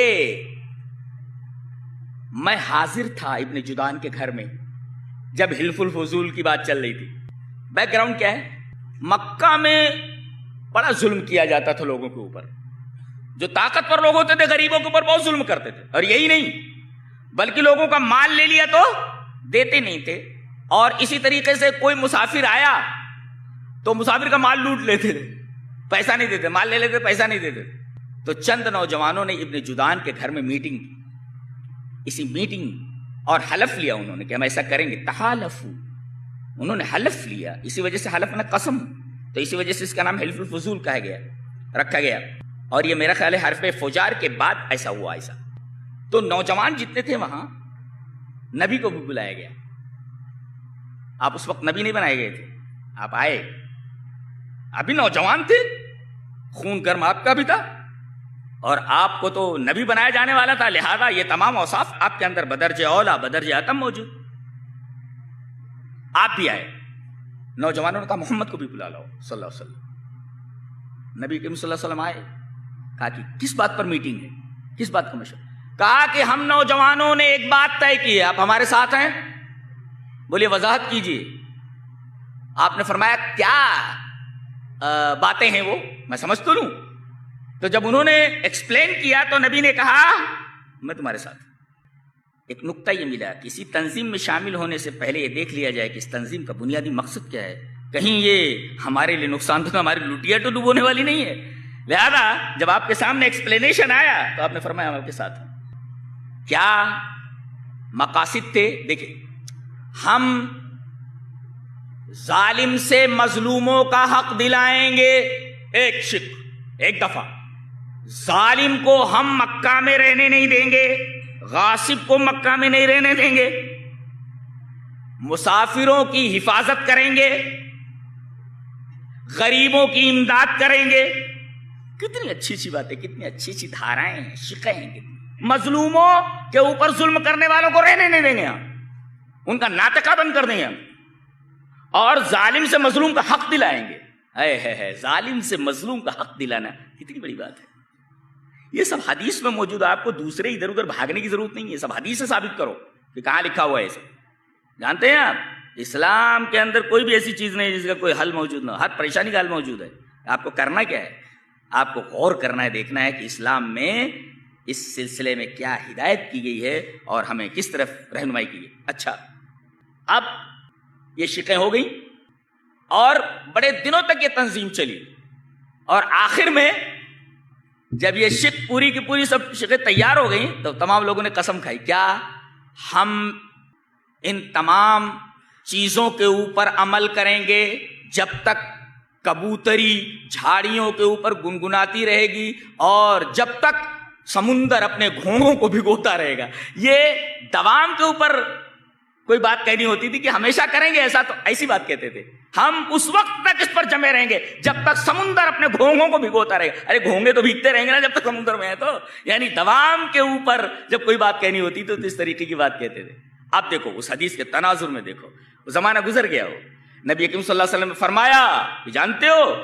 میں حاضر تھا ابن جدعان کے گھر میں جب حلف الفضول کی بات چل رہی تھی. بیک گراؤنڈ کیا ہے؟ مکہ میں بڑا ظلم کیا جاتا تھا لوگوں کے اوپر. جو طاقتور لوگ ہوتے تھے غریبوں کے اوپر بہت ظلم کرتے تھے، اور یہی نہیں بلکہ لوگوں کا مال لے لیا تو دیتے نہیں تھے. اور اسی طریقے سے کوئی مسافر آیا تو مسافر کا مال لوٹ لیتے تھے، پیسہ نہیں دیتے، مال لے لیتے پیسہ نہیں دیتے. تو چند نوجوانوں نے ابن جدعان کے گھر میں میٹنگ کی. اسی میٹنگ اور حلف لیا انہوں نے کہ ہم ایسا کریں گے. تحالفو، انہوں نے حلف لیا. اسی وجہ سے حلف نہ قسم، تو اسی وجہ سے اس کا نام حلف الفضول کہا گیا، رکھا گیا. اور یہ میرا خیال ہے حرف فجار کے بعد ایسا ہوا. ایسا تو نوجوان جتنے تھے وہاں نبی کو بھی بلایا گیا. آپ اس وقت نبی نہیں بنائے گئے تھے، آپ آئے، ابھی نوجوان تھے، خون گرم آپ کا بھی تھا اور آپ کو تو نبی بنایا جانے والا تھا، لہذا یہ تمام اوصاف آپ کے اندر بدرج اولا بدرج اتم موجود. آپ بھی آئے. نوجوانوں نے کہا محمد کو بھی بلا لاؤ صلی اللہ علیہ وسلم. نبی کریم صلی اللہ علیہ وسلم آئے. کہا کہ کس بات پر میٹنگ ہے، کس بات کا مشورہ؟ کہا کہ ہم نوجوانوں نے ایک بات طے کی ہے، آپ ہمارے ساتھ ہیں؟ بولیے وضاحت کیجیے. آپ نے فرمایا کیا باتیں ہیں وہ، میں سمجھ تو لوں. تو جب انہوں نے ایکسپلین کیا تو نبی نے کہا میں تمہارے ساتھ. ایک نقطہ یہ ملا، کسی تنظیم میں شامل ہونے سے پہلے یہ دیکھ لیا جائے کہ اس تنظیم کا بنیادی مقصد کیا ہے. کہیں یہ ہمارے لیے نقصان تو ہماری لوٹیا تو ڈبونے والی نہیں ہے. لہذا جب آپ کے سامنے ایکسپلینیشن آیا تو آپ نے فرمایا ہم آپ کے ساتھ ہیں. کیا مقاصد تھے؟ دیکھیں، ہم ظالم سے مظلوموں کا حق دلائیں گے. ایک شق، ایک دفعہ ظالم کو ہم مکہ میں رہنے نہیں دیں گے، غاصب کو مکہ میں نہیں رہنے دیں گے، مسافروں کی حفاظت کریں گے، غریبوں کی امداد کریں گے. کتنی اچھی اچھی باتیں، کتنی اچھی اچھی دھارائیں ہیں، شقیں ہیں. کتنی مظلوموں کے اوپر ظلم کرنے والوں کو رہنے نہیں دیں گے ہم، ان کا ناطقہ بند کر دیں گے ہم، اور ظالم سے مظلوم کا حق دلائیں گے. ہے ظالم سے مظلوم کا حق دلانا کتنی بڑی بات ہے. یہ سب حدیث میں موجود ہے، آپ کو دوسرے ادھر ادھر بھاگنے کی ضرورت نہیں ہے. سب حدیث سے ثابت کرو کہ کہاں لکھا ہوا ہے. ایسا جانتے ہیں آپ، اسلام کے اندر کوئی بھی ایسی چیز نہیں جس کا کوئی حل موجود نہ ہو. ہر پریشانی کا حل موجود ہے. آپ کو کرنا کیا ہے؟ آپ کو غور کرنا ہے، دیکھنا ہے کہ اسلام میں اس سلسلے میں کیا ہدایت کی گئی ہے اور ہمیں کس طرف رہنمائی کی ہے. اچھا، اب یہ شقیں ہو گئی اور بڑے دنوں تک یہ تنظیم چلی، اور آخر میں جب یہ شق پوری کی پوری سب شقیں تیار ہو گئیں تو تمام لوگوں نے قسم کھائی، کیا ہم ان تمام چیزوں کے اوپر عمل کریں گے جب تک کبوتری جھاڑیوں کے اوپر گنگناتی رہے گی اور جب تک سمندر اپنے گھونگوں کو بھگوتا رہے گا. یہ دوام کے اوپر کوئی بات کہنی ہوتی تھی کہ ہمیشہ کریں گے ایسا، تو ایسی بات کہتے تھے. ہم اس وقت تک اس پر جمے رہیں گے جب تک سمندر اپنے گھونگوں کو بھگوتا رہے گا. ارے گھونگے تو بھیگتے رہیں گے نا جب تک سمندر میں ہے. تو یعنی دوام کے اوپر جب کوئی بات کہنی ہوتی تو اس طریقے کی بات کہتے تھے. اب دیکھو اس حدیث کے تناظر میں دیکھو، وہ زمانہ گزر گیا ہو. نبی کریم صلی اللہ علیہ وسلم نے فرمایا کہ جانتے ہو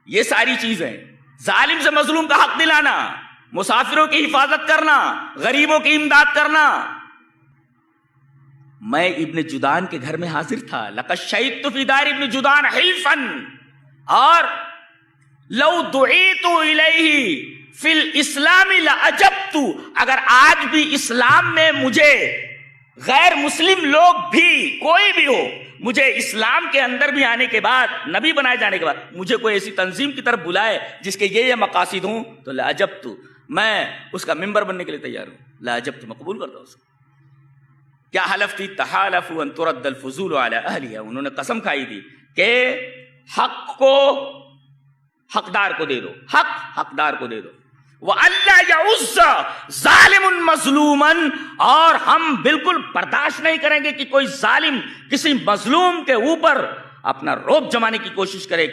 یہ ساری چیزیں، ظالم سے مظلوم کا حق دلانا، مسافروں کی حفاظت کرنا، غریبوں کی امداد کرنا. میں ابن جدعان کے گھر میں حاضر تھا. لقد شہدت فی دار ابن جدعان حلفا، اور لو دعیت الیہ فی الاسلام لعجبت، اگر آج بھی اسلام میں مجھے غیر مسلم لوگ بھی کوئی بھی ہو، مجھے اسلام کے اندر بھی آنے کے بعد، نبی بنائے جانے کے بعد مجھے کوئی ایسی تنظیم کی طرف بلائے جس کے یہ مقاصد ہوں تو لعجبت، میں اس کا ممبر بننے کے لیے تیار ہوں. لعجبت، میں قبول کرتا ہوں اس کو. کیا حلف تھی؟ تحالفوا ان ترد الفضول علی اہلها، انہوں نے قسم کھائی تھی کہ حق کو حقدار کو دے دو، حق حقدار کو دے دو. وَأَلَّا يَعُزَّ ظَالِمٌ مَظْلُومًا، اور ہم بالکل برداشت نہیں کریں گے کہ کوئی ظالم کسی مظلوم کے اوپر اپنا روب جمانے کی کوشش کرے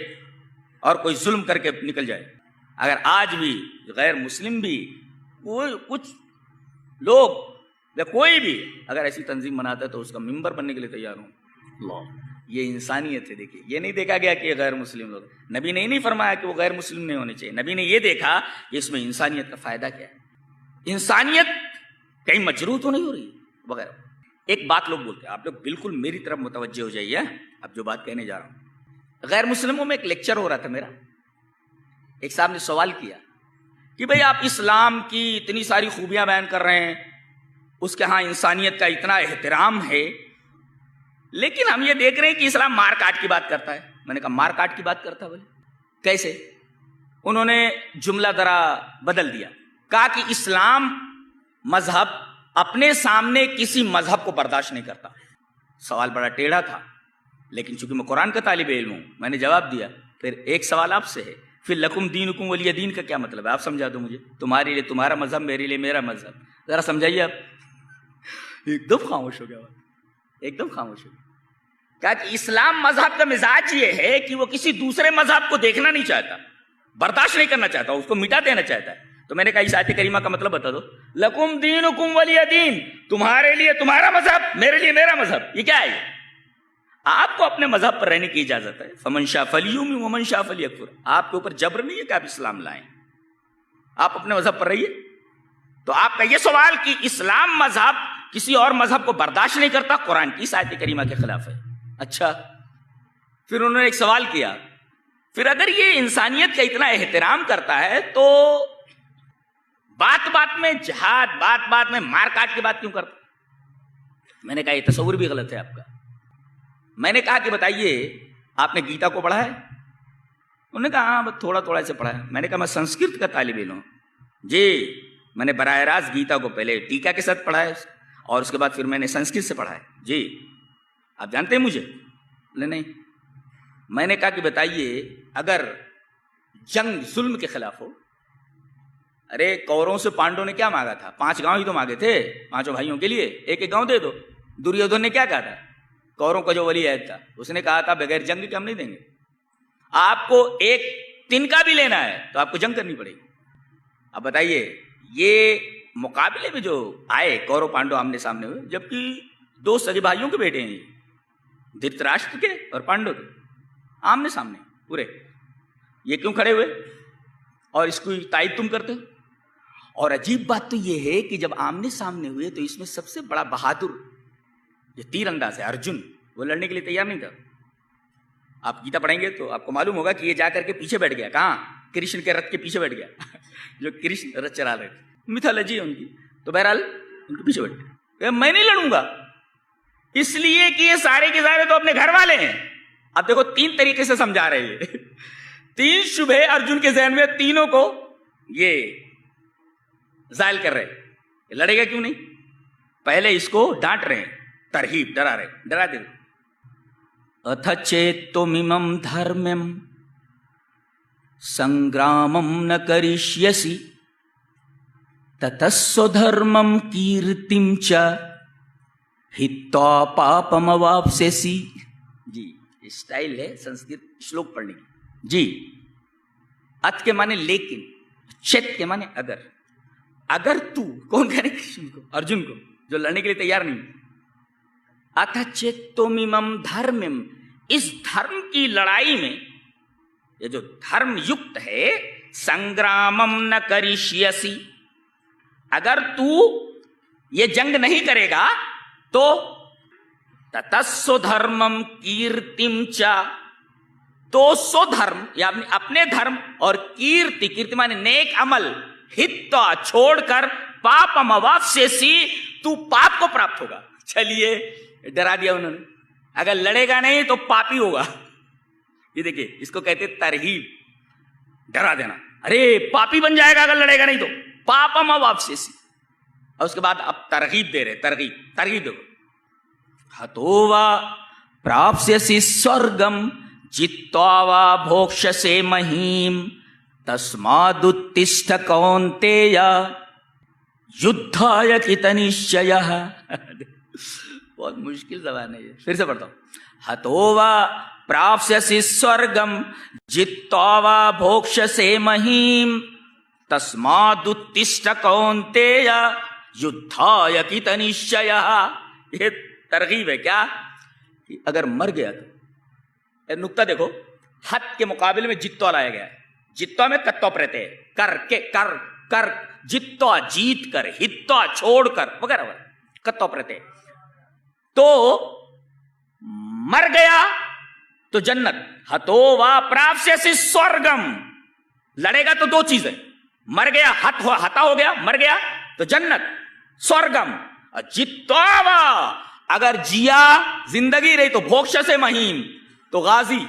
اور کوئی ظلم کر کے نکل جائے. اگر آج بھی غیر مسلم بھی کوئی کچھ لوگ یا کوئی بھی اگر ایسی تنظیم بناتا ہے تو اس کا ممبر بننے کے لیے تیار ہوں. اللہ، یہ انسانیت ہے. دیکھیے، یہ نہیں دیکھا گیا کہ یہ غیر مسلم لوگ، نبی نے نہیں فرمایا کہ وہ غیر مسلم نہیں ہونے چاہیے. نبی نے یہ دیکھا کہ اس میں انسانیت کا فائدہ کیا ہے، انسانیت کہیں مجروح تو نہیں ہو رہی وغیرہ. ایک بات لوگ بولتے ہیں، آپ لوگ بالکل میری طرف متوجہ ہو جائیے. اب جو بات کہنے جا رہا ہوں، غیر مسلموں میں ایک لیکچر ہو رہا تھا میرا. ایک صاحب نے سوال کیا کہ بھئی آپ اسلام کی اتنی ساری خوبیاں بیان کر رہے ہیں، اس کے ہاں انسانیت کا اتنا احترام ہے، لیکن ہم یہ دیکھ رہے ہیں کہ اسلام مار کاٹ کی بات کرتا ہے. میں نے کہا مار کاٹ کی بات کرتا ہے؟ بولے کیسے؟ انہوں نے جملہ ذرا بدل دیا، کہا کہ اسلام مذہب اپنے سامنے کسی مذہب کو برداشت نہیں کرتا. سوال بڑا ٹیڑھا تھا، لیکن چونکہ میں قرآن کا طالب علم ہوں میں نے جواب دیا. پھر ایک سوال آپ سے ہے، پھر لکم دینکم ولی دین کا کیا مطلب ہے؟ آپ سمجھا دو مجھے. تمہارے لیے تمہارا مذہب، میرے لیے میرا مذہب. ذرا سمجھائیے آپ. ایک دم خاموش ہو گیا، ایک دم خاموش ہو گیا. کہا کہ اسلام مذہب کا مزاج یہ ہے کہ وہ کسی دوسرے مذہب کو دیکھنا نہیں چاہتا، برداشت نہیں کرنا چاہتا، اس کو مٹا دینا چاہتا ہے. تو میں نے کہا اس آیت کریمہ کا مطلب بتا دو. لکم دینکم ولی دین، تمہارے لیے تمہارا مذہب، میرے لیے میرا مذہب. یہ کیا ہے؟ آپ کو اپنے مذہب پر رہنے کی اجازت ہے. فمن شاء فلیؤمن ومن شاء فلیکفر. آپ کے اوپر جبر نہیں ہے کہ آپ اسلام لائیں، آپ اپنے مذہب پر رہیے. تو آپ کا یہ سوال کہ اسلام مذہب کسی اور مذہب کو برداشت نہیں کرتا، قرآن کی اس آیت کریمہ کے خلاف ہے. اچھا، پھر انہوں نے ایک سوال کیا، پھر اگر یہ انسانیت کا اتنا احترام کرتا ہے تو بات بات میں جہاد، بات بات میں مار کاٹ کی بات کیوں کرتا؟ میں نے کہا یہ تصور بھی غلط ہے آپ کا. میں نے کہا کہ بتائیے آپ نے گیتا کو پڑھا ہے؟ انہوں نے کہا ہاں تھوڑا تھوڑا سے پڑھا ہے. میں نے کہا میں سنسکرت کا طالب علم ہوں. جی، میں نے براہ راست گیتا کو پہلے ٹیکا کے ساتھ پڑھا ہے اور اس کے بعد پھر میں نے سنسکرت سے پڑھا ہے. جی، آپ جانتے ہیں مجھے؟ نہیں. میں نے کہا کہ بتائیے اگر جنگ ظلم کے خلاف ہو، ارے کوروں سے پانڈوں نے کیا مانگا تھا؟ 5 گاؤں ہی تو مانگے تھے 5 بھائیوں کے لیے، ایک ایک گاؤں دے دو. دریودھن نے کیا کہا تھا؟ کوروں کا جو ولی عہد تھا اس نے کہا تھا بغیر جنگ کے ہم نہیں دیں گے. آپ کو ایک تنکا بھی لینا ہے تو آپ کو جنگ کرنی پڑے گی. اب بتائیے یہ مقابلے میں جو آئے کورو پانڈو آمنے سامنے ہوئے، جبکہ 2 سگے بھائیوں کے بیٹے ہیں، دھرتراشٹر کے اور پانڈو کے، آمنے سامنے پورے. یہ کیوں کھڑے ہوئے اور اس کی تائید تم کرتے ہو؟ اور عجیب بات تو یہ ہے کہ جب آمنے سامنے ہوئے تو اس میں سب سے بڑا بہادر جو تیر انداز ہے ارجن، وہ لڑنے کے لیے تیار نہیں تھا. آپ گیتا پڑھیں گے تو آپ کو معلوم ہوگا کہ یہ جا کر کے پیچھے بیٹھ گیا. کہاں؟ کرشن کے رتھ کے پیچھے بیٹھ گیا جو کرشن رتھ چلا رہے تھے، میتھالوجی ہے ان کی. تو بہرحال ان کے پیچھے بیٹھ گیا. میں نہیں لڑوں گا اس لیے کہ یہ سارے کے سارے تو اپنے گھر والے ہیں. اب دیکھو 3 طریقے سے سمجھا رہے ہیں 3 شبہے ارجن کے ذہن میں، تینوں کو یہ زائل کر رہے. لڑے گا کیوں نہیں؟ پہلے اس کو ڈانٹ رہے ہیں، ترہیب، ڈرا رہے، ڈرا دے. اتھ چیتممم دھرمم سنگرامم نہ کرشیسی تتسو دھرمم کیرتم چ ہتوا پاپم اواپسیسی. جی، اسٹائل ہے سنسکرت شلوک پڑھنے کی. جی، ات کے معنی لیکن، چت کے معنی اگر. اگر تو کون کہہ رہے کرشن کو، ارجن کو جو لڑنے کے لیے تیار نہیں. اتھ چیتممم دھرمم، اس دھرم کی لڑائی میں، یہ جو دھرم یکت ہے، سنگرامم نہ کرشیسی، اگر تو یہ جنگ نہیں کرے گا تو تتسو دھرمم کیرتم چا، تو سو دھرم یا اپنے دھرم اور کیرتی، کیرتی مانے نیک عمل، ہتا چھوڑ کر پاپم اواپسیسی، تو پاپ کو پراپت ہوگا. چلیے ڈرا دیا انہوں نے، اگر لڑے گا نہیں تو پاپی ہوگا. یہ دیکھیے اس کو کہتے ترغیب، ڈرا دینا. ارے پاپی بن جائے گا اگر لڑے گا نہیں تو، پاپم اواپسیسی. اور اس کے بعد اب ترغیب دے رہے، ترغیب دیکھو. ہتو وا پراپسیسی سورگم جتوا وا بھوکشسے مہیم تسمادُتِّشٹھ کونتیہ یدھایہ کِتنشچیہ. بہت مشکل زبان ہے یہ، پھر سے پڑھتا ہوں. ہتو وا پراپسیسی سورگم جتوا وا بھوکشسے مہیم تسمادُتِّشٹھ کونتیہ یدھایہ کِتنشچیہ. یہ ترغیب ہے کیا کہ اگر مر گیا تو، نقطہ دیکھو، ہت کے مقابلے میں جتوا لایا گیا ہے. جتوا میں کتو پرتے کر کے کر جتوا جیت کر، ہتوا چھوڑ کر وغیرہ وغیرہ کتو پرتے. تو مر گیا تو جنت. ہتو وا پراپسیسی سورگم، لڑے گا تو دو چیزیں، مر گیا ہتا ہو گیا، مر گیا تو جنت سورگم. جتوا وا اگر جیا زندگی رہی تو بھوکش سے مہیم، تو غازی،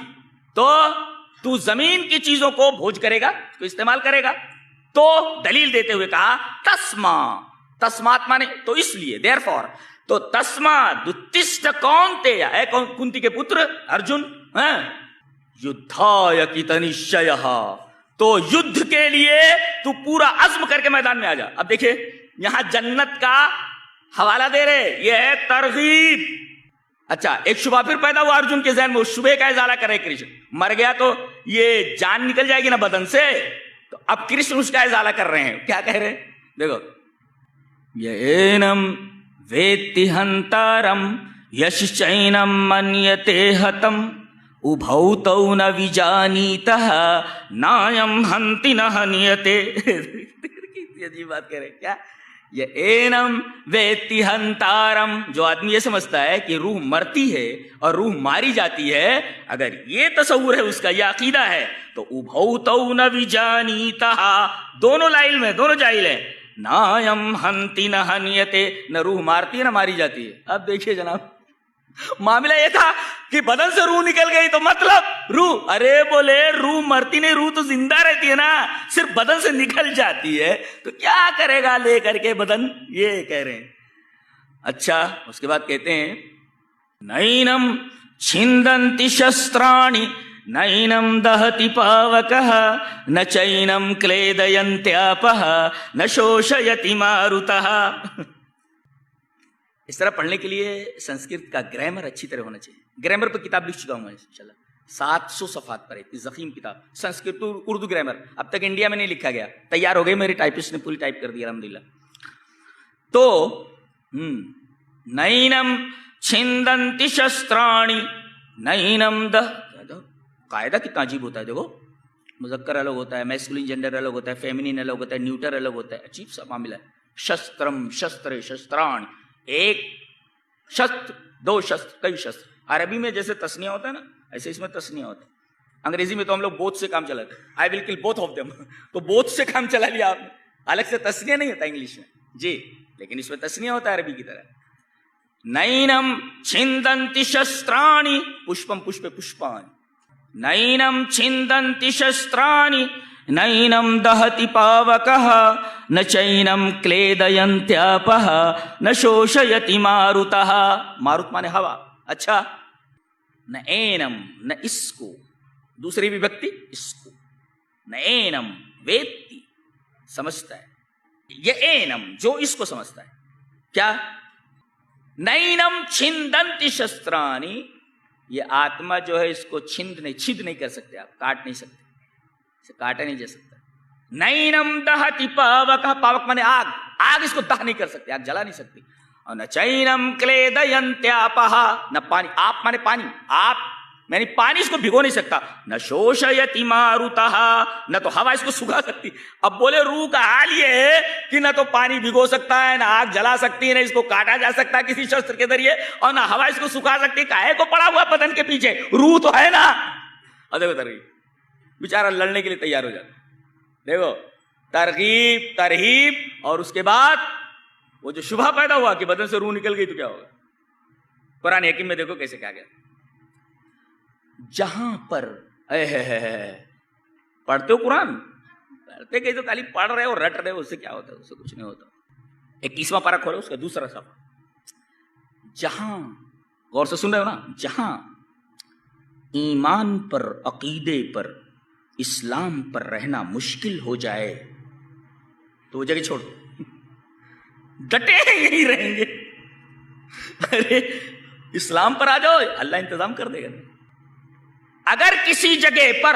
تو زمین کی چیزوں کو بھوج کرے گا، تو استعمال کرے گا. تو دلیل دیتے ہوئے کہا تسمات مانے تو اس لیے، دیر فور، تو تسمادُتِّشٹھ کونتیہ، اے کنتی کے پتر ارجن، یدھایہ کِتنشچیہ، تو یدھ کے لیے تو پورا عزم کر کے میدان میں آ جا. اب دیکھیں یہاں جنت کا حوالہ دے رہے، یہ ہے ترغیب. اچھا ایک شبہ پھر پیدا ہوا ارجن کے ذہن میں، اس شبہ کا ازالہ کرے کرشن. مر گیا تو یہ جان نکل جائے گی نا بدن سے، تو اب کرشن اس کا ازالہ کر رہے ہیں. کیا کہہ رہے ہیں دیکھو، یینم ویتی ہنتارم یشچینم منیتے ہتم ابھو تو نہ وجانیتہ نایم ہنتی نہ ہنیتے. کتنی عجیب بات کہہ رہے ہیں. کیا یہ اینم ویتی ہنتارم، جو آدمی یہ سمجھتا ہے کہ روح مرتی ہے اور روح ماری جاتی ہے، اگر یہ تصور ہے اس کا، یہ عقیدہ ہے، تو ابھو تو نہ وجانیتہ، دونوں لا علم ہے، دونوں جاہل ہیں. نایم ہنتی نہ ہنیتے، نہ روح مارتی ہے نہ ماری جاتی ہے. اب دیکھیے جناب، معاملہ یہ تھا کہ بدن سے روح نکل گئی تو مطلب روح، ارے بولے روح مرتی نہیں، روح تو زندہ رہتی ہے نا، صرف بدن سے نکل جاتی ہے، تو کیا کرے گا لے کر کے بدن، یہ کہہ رہے ہیں. اچھا اس کے بعد کہتے ہیں نینم چھندنتی شسترانی نینم دہتی پاوکہ نہ چینم کلیدینتیاپہ نہ شوشیتی ماروتہ. اس طرح پڑھنے کے لیے سنسکرت کا گرامر اچھی طرح ہونا چاہیے. گرامر پر کتاب لکھ چکا ہوں میں انشاءاللہ، 700 صفحات پر، اتنی ضخیم کتاب سنسکرت اردو گرامر. اب تک انڈیا میں نہیں لکھا گیا، تیار ہو گئی، میری ٹائپسٹ نے پوری ٹائپ کر دی الحمدللہ. تو نینم چھندنتی شسترانی نینم قاعدہ کتنا عجیب ہوتا ہے. دیکھو مذکر الگ ہوتا ہے، میسکولین جینڈر الگ ہوتا ہے، فیمینین الگ ہوتا ہے، نیوٹر الگ ہوتا ہے، عجیب سا معاملہ ہے. شسترم شستر شستران، ایک شستر، دو شستر، کئی شستر. عربی میں جیسے تسنیہ ہوتا ہے نا، ایسے اس میں تسنیہ ہوتا ہے. انگریزی میں تو ہم لوگ بوتھ سے کام چلاتے ہیں، آئی ول کل بوتھ آف دیم، تو بوتھ سے کام چلا لیا آپ نے. الگ سے تسنیہ نہیں ہوتا انگلش میں جی، لیکن اس میں تسنیہ ہوتا ہے عربی کی طرح. نینم چھندنتی شسترانی پشپم پشپے پشپانی، نینم چھندنتی شسترانی نینم دہتی پاوکہ نہ چینم کلیدینتیاپہ نہ شوشیتی ماروتہ. ماروت مانے ہوا. اچھا نہ اینم، نہ اس کو، دوسری بھی ویکتی اس کو، نہ اینم ویتی سمجھتا ہے، یہ اینم جو اس کو سمجھتا ہے. کیا نینم چھندنتی شسترانی، یہ آتما جو ہے اس کو چھند نہیں کر سکتے آپ، کاٹ نہیں سکتے، اسے کاٹا نہیں جا سکتا. نینم دہتی پاوکہ، پاوک مانے آگ، آگ اس کو دہ نہیں کر سکتے، آگ جلا نہیں سکتی. اور نہ چینم کلیدینتیاپہ، نہ پانی، آپ مانے پانی، آپ یعنی پانی اس کو بھگو نہیں سکتا. نہ شوشیتی ماروتہ، نہ تو ہوا اس کو سکھا سکتی. اب بولے روح کا حال یہ ہے کہ نہ تو پانی بھگو سکتا ہے، نہ آگ جلا سکتی ہے، نہ اس کو کاٹا جا سکتا کسی شسٹر کے ذریعے، اور نہ ہوا اس کو سکھا سکتی. کاہے کو پڑا ہوا بدن کے پیچھے، روح تو ہے نا. اور دیکھو ترغیب، بیچارہ لڑنے کے لیے تیار ہو جاتا. دیکھو ترغیب ترہیب، اور اس کے بعد وہ جو شبہ پیدا ہوا کہ بدن سے روح نکل گئی تو کیا ہوگا. قرآن حکیم میں دیکھو کیسے کہا گیا، جہاں پر پڑھتے ہو قرآن، پڑھتے کہ تو خالی پڑھ رہے ہو رٹ رہے ہو، اس سے کیا ہوتا ہے؟ اس سے کچھ نہیں ہوتا. 21واں پارہ کھولو، اس کا دوسرا صفحہ. جہاں، غور سے سن رہے ہو نا، جہاں ایمان پر، عقیدے پر، اسلام پر رہنا مشکل ہو جائے تو وہ جگہ چھوڑ دو، ڈٹے یہی رہیں گے. ارے اسلام پر آ جاؤ، اللہ انتظام کر دے گا. اگر کسی جگہ پر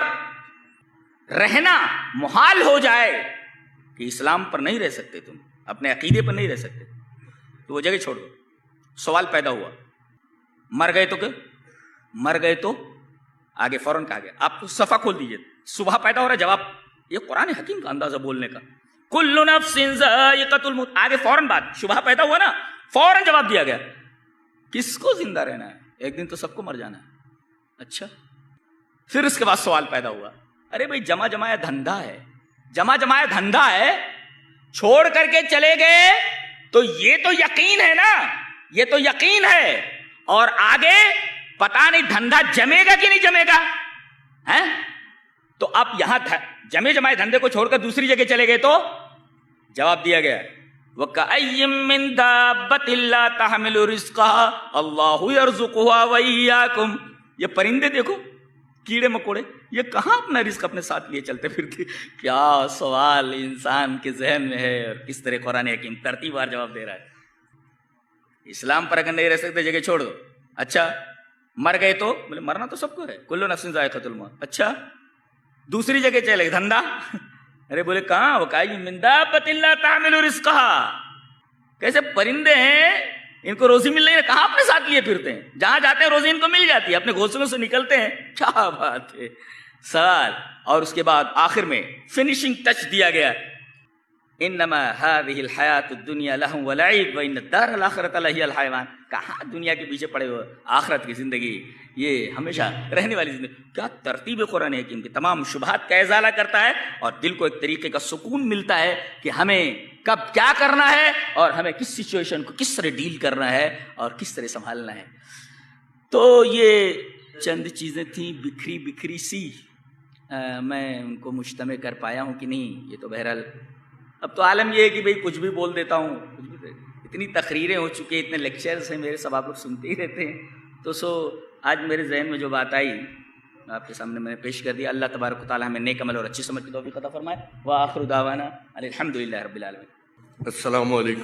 رہنا محال ہو جائے کہ اسلام پر نہیں رہ سکتے، تم اپنے عقیدے پر نہیں رہ سکتے، تو وہ جگہ چھوڑ دو. سوال پیدا ہوا، مر گئے تو کیا؟ مر گئے تو آگے فوراً کہا گیا، آپ صفحہ کھول دیجئے، صبح پیدا ہو رہا ہے جواب. یہ قرآن حکیم کا اندازہ بولنے کا. کل نفس ذائقۃ الموت، آگے فوراً بات، شبہ پیدا ہوا نا، فوراً جواب دیا گیا. کس کو زندہ رہنا ہے؟ ایک دن تو سب کو مر جانا ہے. اچھا، پھر اس کے بعد سوال پیدا ہوا، ارے بھائی جمع جمایا دھندا ہے، جمع جمایا دھندا ہے، چھوڑ کر کے چلے گئے تو یہ تو یقین ہے نا، یہ تو یقین ہے، اور آگے پتا نہیں دھندا جمے گا کہ نہیں جمے گا. تو اب یہاں جمے جمائے دھندے کو چھوڑ کر دوسری جگہ چلے گئے تو جواب دیا گیا، وَكَأَيٍّ مِّن دَابَّةٍ لَّا تَحْمِلُ رِزْقَهَا اللَّهُ يَرْزُقُهَا وَإِيَّاكُمْ. یہ پرندے دیکھو، کیڑے مکوڑے، یہ کہاں اپنا رزق اپنے ساتھ لیے چلتے پھرتے. کیا سوال انسان کے ذہن میں ہے، اور کس طرح قرآن حکیم ترتیب وار جواب دے رہا ہے. اسلام پر اگر نہیں رہ سکتے جگہ چھوڑ دو. اچھا مر گئے تو، بولے مرنا تو سب کو ہے، کل نفس ذائقۃ الموت. اچھا دوسری جگہ چلے دھندا، ارے بولے کہاں، وَكَأَيٍّ مِّن دَابَّةٍ لَّا تَحْمِلُ رِزْقَهَا. کیسے پرندے ہیں، ان کو روزی مل رہی ہے، کہاں اپنے ساتھ لیے پھرتے ہیں، جہاں جاتے ہیں روزی ان کو مل جاتی ہے، اپنے گھونسلوں سے نکلتے ہیں. کیا بات ہے. سوال، اور اس کے بعد آخر میں فنیشنگ ٹچ دیا گیا، انما هذه الحیات الدنیا لہو ولعب وان الدار الاخرۃ لہی الحیوان. کہاں دنیا کے پیچھے پڑے ہوئے، آخرت کی زندگی یہ ہمیشہ رہنے والی زندگی. کیا ترتیب قرآن حکیم کی تمام شبہات کا ازالہ کرتا ہے، اور دل کو ایک طریقے کا سکون ملتا ہے کہ ہمیں کب کیا کرنا ہے، اور ہمیں کس سچویشن کو کس طرح ڈیل کرنا ہے اور کس طرح سنبھالنا ہے. تو یہ چند چیزیں تھیں بکھری بکھری سی، میں ان کو مجتمع کر پایا ہوں کہ نہیں، یہ تو بہرحال اب تو عالم یہ ہے کہ بھئی کچھ بھی بول دیتا ہوں. اتنی تقریریں ہو چکی ہیں، اتنے لیکچرز ہیں میرے، سب آپ لوگ سنتے ہی رہتے ہیں. تو آج میرے ذہن میں جو بات آئی آپ کے سامنے میں نے پیش کر دیا. اللہ تبارک و تعالی ہمیں نیک عمل اور اچھی سمجھ کی توفیق عطا فرمائے. وآخر دعوانا الحمدللہ رب العالمین. السلام علیکم.